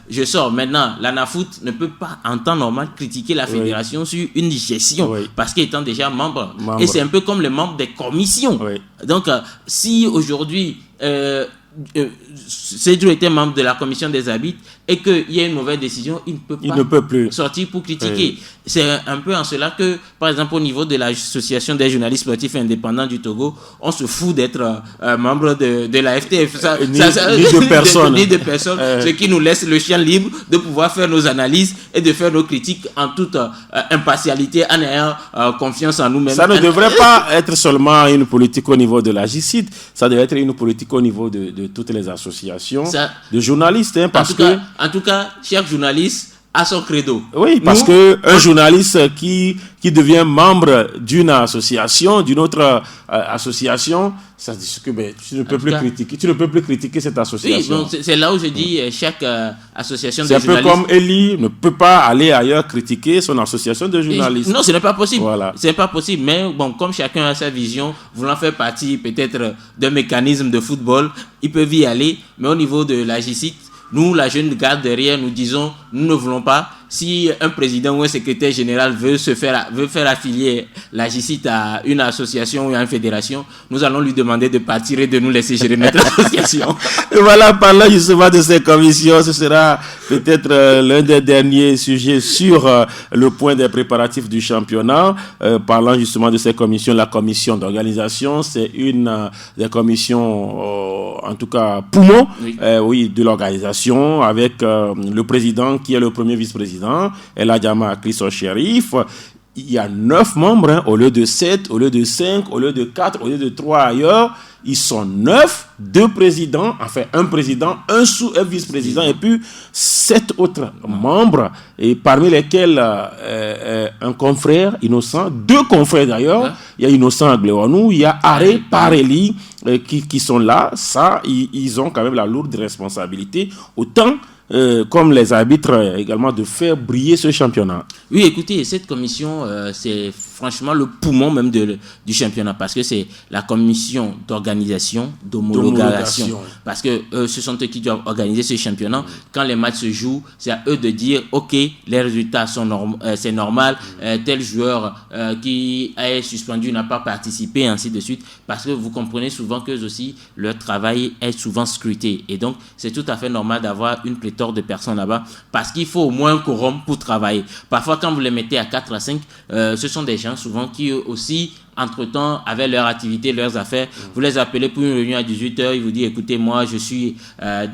je sors. Maintenant, la NAFOOT ne peut pas en temps normal critiquer la fédération sur une gestion parce qu'étant déjà membre. Et c'est un peu comme les membres des commissions. Donc, si aujourd'hui Seydou était membre de la commission des arbitres et qu'il y a une mauvaise décision, il ne peut pas sortir pour critiquer. C'est un peu en cela que, par exemple, au niveau de l'association des journalistes sportifs indépendants du Togo, on se fout d'être membre de la FTF. Ni de personne. Ni de personne, ce qui nous laisse le champ libre de pouvoir faire nos analyses et de faire nos critiques en toute impartialité, en ayant confiance en nous-mêmes. Ça ne devrait pas être seulement une politique au niveau de la GICID, ça devrait être une politique au niveau de toutes les associations de journalistes. En tout cas, chaque journaliste a son credo. Oui, parce qu'un journaliste qui devient membre d'une association, d'une autre association, ça dit que tu ne peux plus critiquer cette association. Oui, donc c'est là où je dis chaque association de journalistes. C'est un peu comme Eli ne peut pas aller ailleurs critiquer son association de journalistes. Non, ce n'est pas possible. Voilà. Ce n'est pas possible. Mais bon, comme chacun a sa vision, voulant faire partie peut-être d'un mécanisme de football, ils peuvent y aller. Mais au niveau de la GICIT, nous, la jeune garde derrière, nous disons, nous ne voulons pas. Si un président ou un secrétaire général veut faire affilier la GICIT à une association ou à une fédération, nous allons lui demander de partir et de nous laisser gérer notre association. Et voilà, parlant justement de ces commissions, ce sera peut-être l'un des derniers sujets sur le point des préparatifs du championnat. Parlant justement de ces commissions, la commission d'organisation, c'est une des commissions, en tout cas poumon, de l'organisation, avec le président qui est le premier vice-président. El Hadjama Christophe Chérif. Il y a 9 membres, au lieu de 7, au lieu de 5, au lieu de 4, au lieu de 3 ailleurs. Ils sont 9, 2 présidents, enfin un président, un vice-président et puis 7 autres membres, et parmi lesquels un confrère Innocent, 2 confrères d'ailleurs. Il y a Innocent Aglewanou, il y a Aré Pareli qui sont là. Ça, ils ont quand même la lourde responsabilité, autant comme les arbitres également, de faire briller ce championnat. Oui, écoutez, cette commission, c'est franchement le poumon même du championnat, parce que c'est la commission d'organisation, d'homologation. Parce que ce sont eux qui doivent organiser ce championnat. Quand les matchs se jouent, c'est à eux de dire, ok, les résultats sont c'est normal, tel joueur qui est suspendu n'a pas participé, ainsi de suite. Parce que vous comprenez souvent qu'eux aussi, leur travail est souvent scruté. Et donc, c'est tout à fait normal d'avoir une pléthore de personnes là-bas, parce qu'il faut au moins un quorum pour travailler. Parfois, quand vous les mettez à 4 à 5, ce sont des gens souvent qui aussi, entre-temps, avaient leur activité, leurs affaires. Vous les appelez pour une réunion à 18h, ils vous disent, écoutez, moi, je suis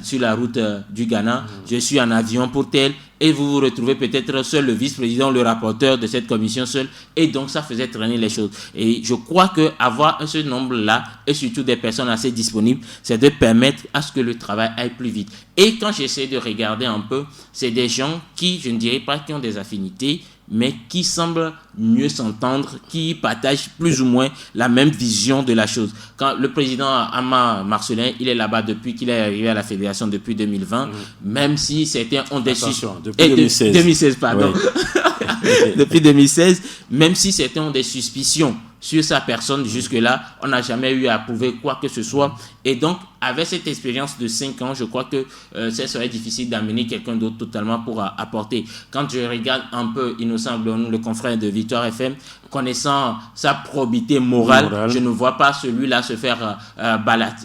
sur la route du Ghana, je suis en avion pour tel, et vous vous retrouvez peut-être seul, le vice-président, le rapporteur de cette commission seul, et donc ça faisait traîner les choses. Et je crois qu'avoir ce nombre-là, et surtout des personnes assez disponibles, c'est de permettre à ce que le travail aille plus vite. Et quand j'essaie de regarder un peu, c'est des gens qui, je ne dirais pas qui ont des affinités, mais qui semblent mieux s'entendre, qui partagent plus ou moins la même vision de la chose. Quand le président Ama Marcelin, il est là-bas depuis qu'il est arrivé à la fédération depuis 2020, même si certains ont des depuis 2016. 2016, pardon. Oui. Depuis 2016, même si certains ont des suspicions sur sa personne, jusque-là, on n'a jamais eu à prouver quoi que ce soit. Et donc, avec cette expérience de 5 ans, je crois que ça serait difficile d'amener quelqu'un d'autre totalement pour apporter. Quand je regarde un peu Innocent Blon, le confrère de Victoire FM, connaissant sa probité morale, je ne vois pas celui-là se faire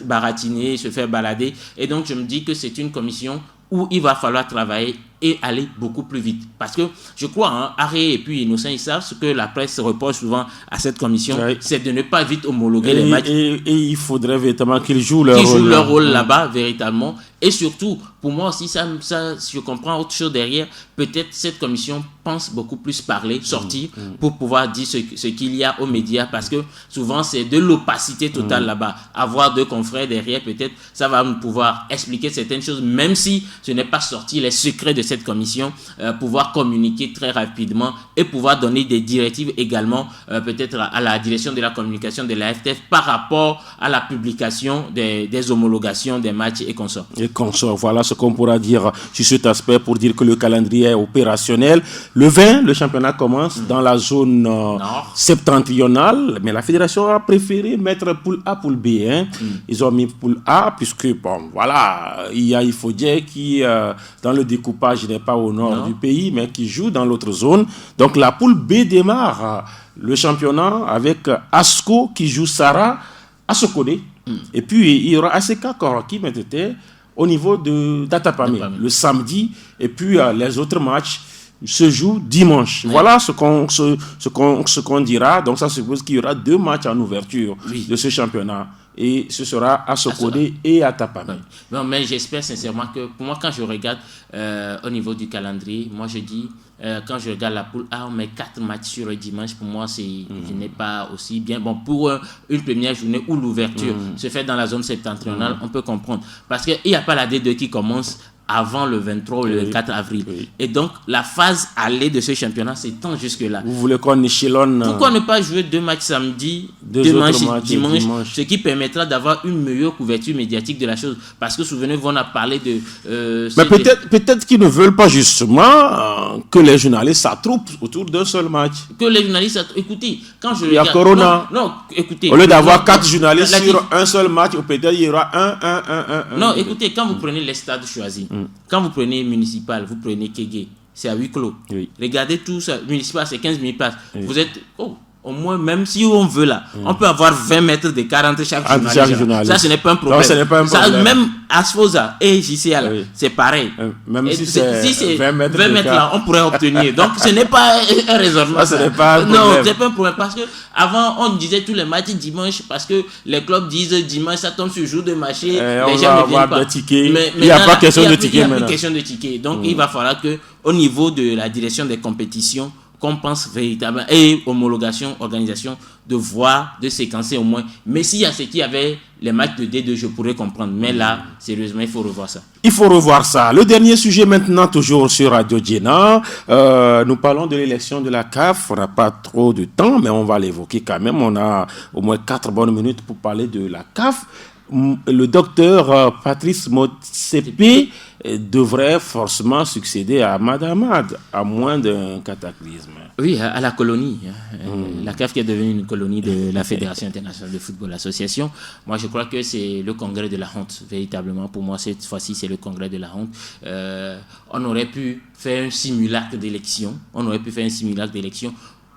baratiner, se faire balader. Et donc, je me dis que c'est une commission où il va falloir travailler et aller beaucoup plus vite. Parce que je crois, Harry et puis Innocent, ils savent ce que la presse reproche souvent à cette commission, c'est de ne pas vite homologuer les matchs. Et il faudrait véritablement qu'ils jouent leur rôle là-bas, véritablement. Et surtout, pour moi aussi, ça, je comprends autre chose derrière. Peut-être cette commission pense beaucoup plus parler, sortir, pour pouvoir dire ce qu'il y a aux médias, parce que souvent, c'est de l'opacité totale là-bas. Avoir 2 confrères derrière, peut-être, ça va pouvoir expliquer certaines choses, même si ce n'est pas sorti les secrets de cette commission, pouvoir communiquer très rapidement et pouvoir donner des directives également, peut-être à la direction de la communication de la FTF par rapport à la publication des homologations des matchs et consorts. Voilà ce qu'on pourra dire sur cet aspect pour dire que le calendrier est opérationnel. Le 20, le championnat commence dans la zone septentrionale, mais la fédération a préféré mettre poule A, poule B. Ils ont mis poule A puisque, bon, voilà, il y a Ifodje qui, dans le découpage, n'est pas au nord du pays, mais qui joue dans l'autre zone. Donc la poule B démarre le championnat avec Asco qui joue Sarah à Sokone. Et puis il y aura ACK Koroki Metete au niveau d'Atapamé le samedi, et puis les autres matchs se jouent dimanche. Voilà ce qu'on dira. Donc ça suppose qu'il y aura 2 matchs en ouverture de ce championnat. Et ce sera à Sokone et à Tapamé. Non, mais j'espère sincèrement que, pour moi, quand je regarde au niveau du calendrier, moi je dis, quand je regarde la poule A, on met 4 matchs sur le dimanche. Pour moi, ce n'est pas aussi bien. Bon, pour une première journée où l'ouverture se fait dans la zone septentrionale, on peut comprendre. Parce qu'il n'y a pas la D2 qui commence avant le 23 ou le 4 avril. Et donc, la phase aller de ce championnat s'étend jusque-là. Vous voulez qu'on échelonne... Pourquoi ne pas jouer 2 matchs samedi, 2 matchs dimanche, ce qui permettra d'avoir une meilleure couverture médiatique de la chose. Parce que, souvenez-vous, on a parlé de... Mais peut-être qu'ils ne veulent pas justement que les journalistes s'attroupent autour d'un seul match. Que les journalistes s'attroupent. Écoutez, quand je... Il y a Corona. Non, écoutez... Au lieu d'avoir 4 journalistes sur un seul match, peut-être il y aura un. Non, écoutez, quand vous prenez les stades choisis, quand vous prenez municipal, vous prenez Kégué, c'est à huis clos. Regardez tout ça. Municipal, c'est 15 000 places. Vous êtes... au moins, même si on veut là, on peut avoir 20 mètres de 40 chaque journaliste. Ça, ce n'est pas un problème. Non, ce n'est pas un problème. Ça, même Asfosa et JCL, c'est pareil. Même si c'est 20 mètres là, on pourrait obtenir. Donc, ce n'est pas un raisonnement. Ce n'est pas un problème. Non, ce n'est pas un problème. Parce que avant, on disait tous les matchs dimanche, parce que les clubs disent dimanche, ça tombe sur jour de marché. Les gens ne viennent pas. Mais il n'y a pas question de ticket maintenant. Il n'y a plus question de ticket. Donc, il va falloir qu'au niveau de la direction des compétitions, qu'on pense véritablement, et homologation, organisation, de voir, de séquencer au moins. Mais s'il y a ce qui avait les matchs de D2, je pourrais comprendre. Mais là, sérieusement, il faut revoir ça. Il faut revoir ça. Le dernier sujet maintenant, toujours sur Radio Djena. Nous parlons de l'élection de la CAF. On n'a pas trop de temps, mais on va l'évoquer quand même. On a au moins 4 bonnes minutes pour parler de la CAF. Le docteur Patrice Motsepe devrait forcément succéder à Madamad, à moins d'un cataclysme. Oui, à la colonie. La CAF qui est devenue une colonie de la Fédération internationale de football association. Moi, je crois que c'est le congrès de la honte, véritablement. Pour moi, cette fois-ci, c'est le congrès de la honte. On aurait pu faire un simulacre d'élection.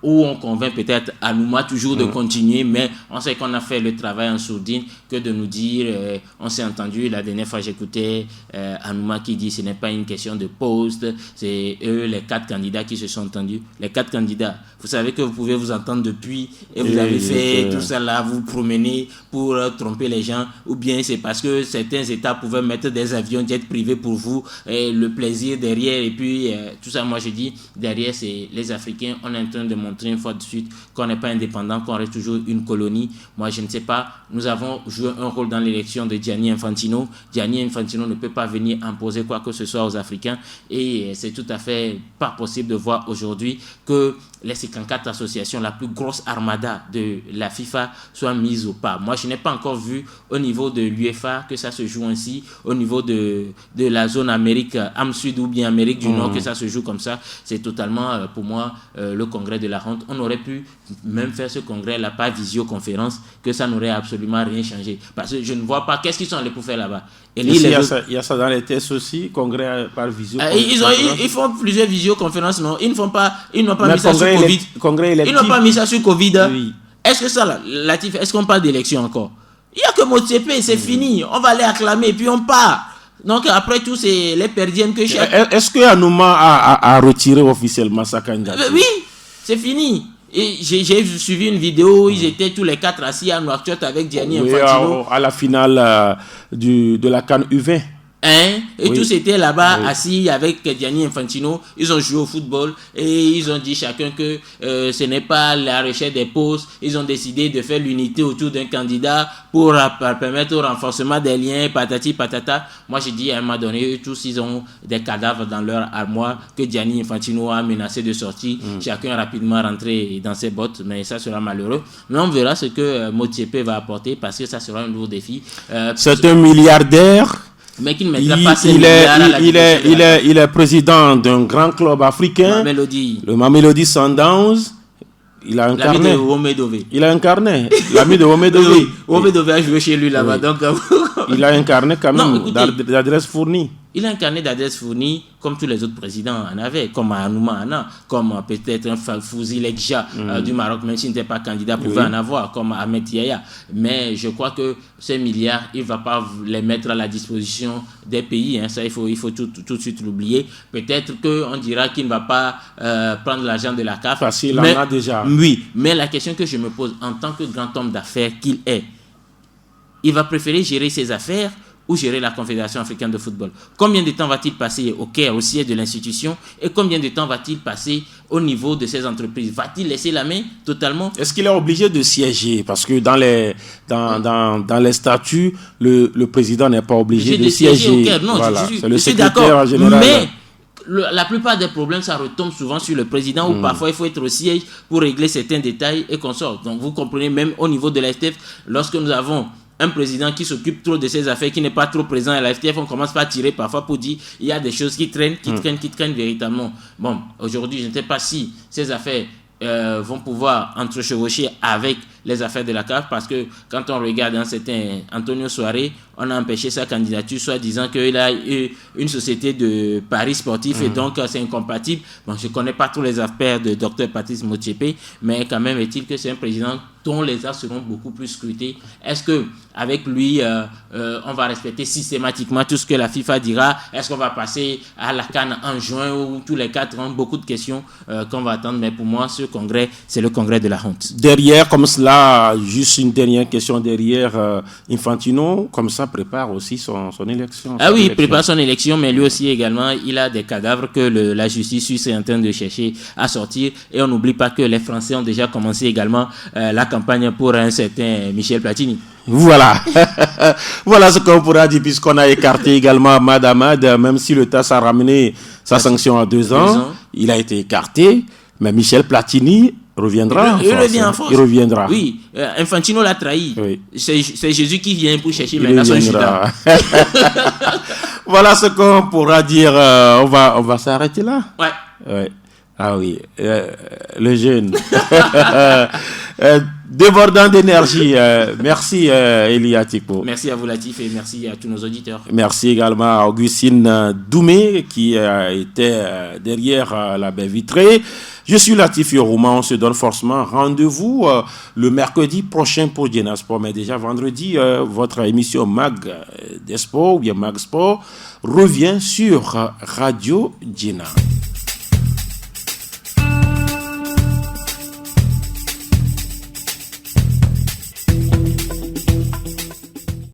où on convainc peut-être Anouma toujours de continuer, mais on sait qu'on a fait le travail en sourdine que de nous dire, on s'est entendu, la dernière fois j'écoutais Anouma qui dit ce n'est pas une question de poste, c'est eux les 4 candidats qui se sont entendus. Les 4 candidats, vous savez que vous pouvez vous entendre depuis et vous avez fait tout ça là, vous promenez pour tromper les gens, ou bien c'est parce que certains États pouvaient mettre des avions jet privés pour vous, et le plaisir derrière, et puis tout ça. Moi je dis, derrière c'est les Africains, on est en train de montrer une fois de suite qu'on n'est pas indépendant, qu'on reste toujours une colonie. Moi je ne sais pas, nous avons joué un rôle dans l'élection de Gianni Infantino. Gianni Infantino ne peut pas venir imposer quoi que ce soit aux Africains, et c'est tout à fait pas possible de voir aujourd'hui que les 54 associations, la plus grosse armada de la FIFA, soient mises au pas. Moi je n'ai pas encore vu au niveau de l'UEFA que ça se joue ainsi, au niveau de la zone Amérique Am Sud ou bien Amérique du Nord que ça se joue comme ça. C'est totalement pour moi le congrès de la honte. On aurait pu même faire ce congrès là par visioconférence, que ça n'aurait absolument rien changé, parce que je ne vois pas qu'est-ce qu'ils sont allés pour faire là-bas. Et il y a ça dans les tests aussi, congrès par visioconférence. Ils font plusieurs visioconférences, non, ils n'ont pas mis ça sur Covid. Ils n'ont pas mis ça sur Covid. Oui. Est-ce que ça là, Latif, est-ce qu'on parle d'élection encore? Il n'y a que Motsepe, c'est fini, on va aller acclamer et puis on part. Donc après tout, c'est les perdièmes que chaque... Est-ce que Anouma a retiré officiellement sa candidature? Oui, c'est fini. Et j'ai suivi une vidéo où ils étaient tous les 4 assis à Nouakchott avec Gianni Infantino. À la finale de la CAN U20. Et tous étaient là-bas assis avec Gianni Infantino. Ils ont joué au football et ils ont dit chacun que ce n'est pas la recherche des postes. Ils ont décidé de faire l'unité autour d'un candidat pour permettre au renforcement des liens, patati patata. Moi je dis à un moment donné, eux tous ils ont des cadavres dans leur armoire que Gianni Infantino a menacé de sortir. Chacun rapidement rentré dans ses bottes, mais ça sera malheureux. Mais on verra ce que Motsepe va apporter, parce que ça sera un nouveau défi. C'est un milliardaire. Mais qui ne mettra pas ses milliards à la il est président d'un grand club africain, le Mamelodi Sundowns. Il a incarné. L'ami de Omedove. Oui, Omedove a joué chez lui là-bas. Donc, il a incarné quand même d'adresse fournie. Il a incarné d'adresse fournie comme tous les autres présidents en avaient, comme Anouma Anna, comme peut-être un Fouzi Lekja du Maroc, même s'il n'était pas candidat, pouvait en avoir, comme Ahmed Yahya. Mais je crois que ces milliards, il ne va pas les mettre à la disposition des pays. Ça, il faut tout de suite l'oublier. Peut-être qu'on dira qu'il ne va pas prendre l'argent de la CAF. Parce qu'il en a déjà. Oui, mais la question que je me pose, en tant que grand homme d'affaires qu'il est, il va préférer gérer ses affaires ou gérer la Confédération africaine de football? Combien de temps va-t-il passer au Caire, au siège de l'institution, et combien de temps va-t-il passer au niveau de ces entreprises? Va-t-il laisser la main totalement? Est-ce qu'il est obligé de siéger? Parce que dans les statuts, le président n'est pas obligé de siéger au Caire. Non, voilà, je suis d'accord. Mais la plupart des problèmes, ça retombe souvent sur le président, où parfois il faut être au siège pour régler certains détails et qu'on sorte. Donc vous comprenez, même au niveau de la FTF, lorsque nous avons un président qui s'occupe trop de ses affaires, qui n'est pas trop présent à la FTF, on commence par tirer parfois pour dire il y a des choses qui traînent véritablement. Bon, aujourd'hui, je ne sais pas si ces affaires vont pouvoir entrechevaucher avec les affaires de la CAF, parce que quand on regarde un certain Antonio Soare, on a empêché sa candidature, soit disant qu'il a eu une société de paris sportifs et donc c'est incompatible. Bon, je ne connais pas tous les affaires de Dr Patrice Motsepe, mais quand même est-il que c'est un président dont les actes seront beaucoup plus scrutés. Est-ce que avec lui, on va respecter systématiquement tout ce que la FIFA dira? Est-ce qu'on va passer à la CAN en juin ou tous les 4 ans? Beaucoup de questions qu'on va attendre, mais pour moi, ce congrès, c'est le congrès de la honte. Derrière, comme cela, juste une dernière question derrière, Infantino, comme ça, prépare aussi son élection. Ah oui, il prépare son élection, mais lui aussi également, il a des cadavres que la justice suisse est en train de chercher à sortir. Et on n'oublie pas que les Français ont déjà commencé également la campagne pour un certain Michel Platini. Voilà. Voilà ce qu'on pourra dire, puisqu'on a écarté également Ahmad Ahmad, même si le TAS a ramené sa sanction à 2 ans, il a été écarté, mais Michel Platini reviendra. Il reviendra. Oui, Infantino l'a trahi. Oui. C'est Jésus qui vient pour chercher maintenant son Judas. Voilà ce qu'on pourra dire. On va s'arrêter là. Ouais. Ah oui, le jeune. Débordant d'énergie. Merci Elia Tipo. Merci à vous Latif et merci à tous nos auditeurs. Merci également à Augustine Doumé qui était derrière la baie vitrée. Je suis Latif Yorouma, on se donne forcément rendez-vous le mercredi prochain pour Djena Sport. Mais déjà vendredi, votre émission Mag des Sports ou bien Mag Sport revient sur Radio Djena.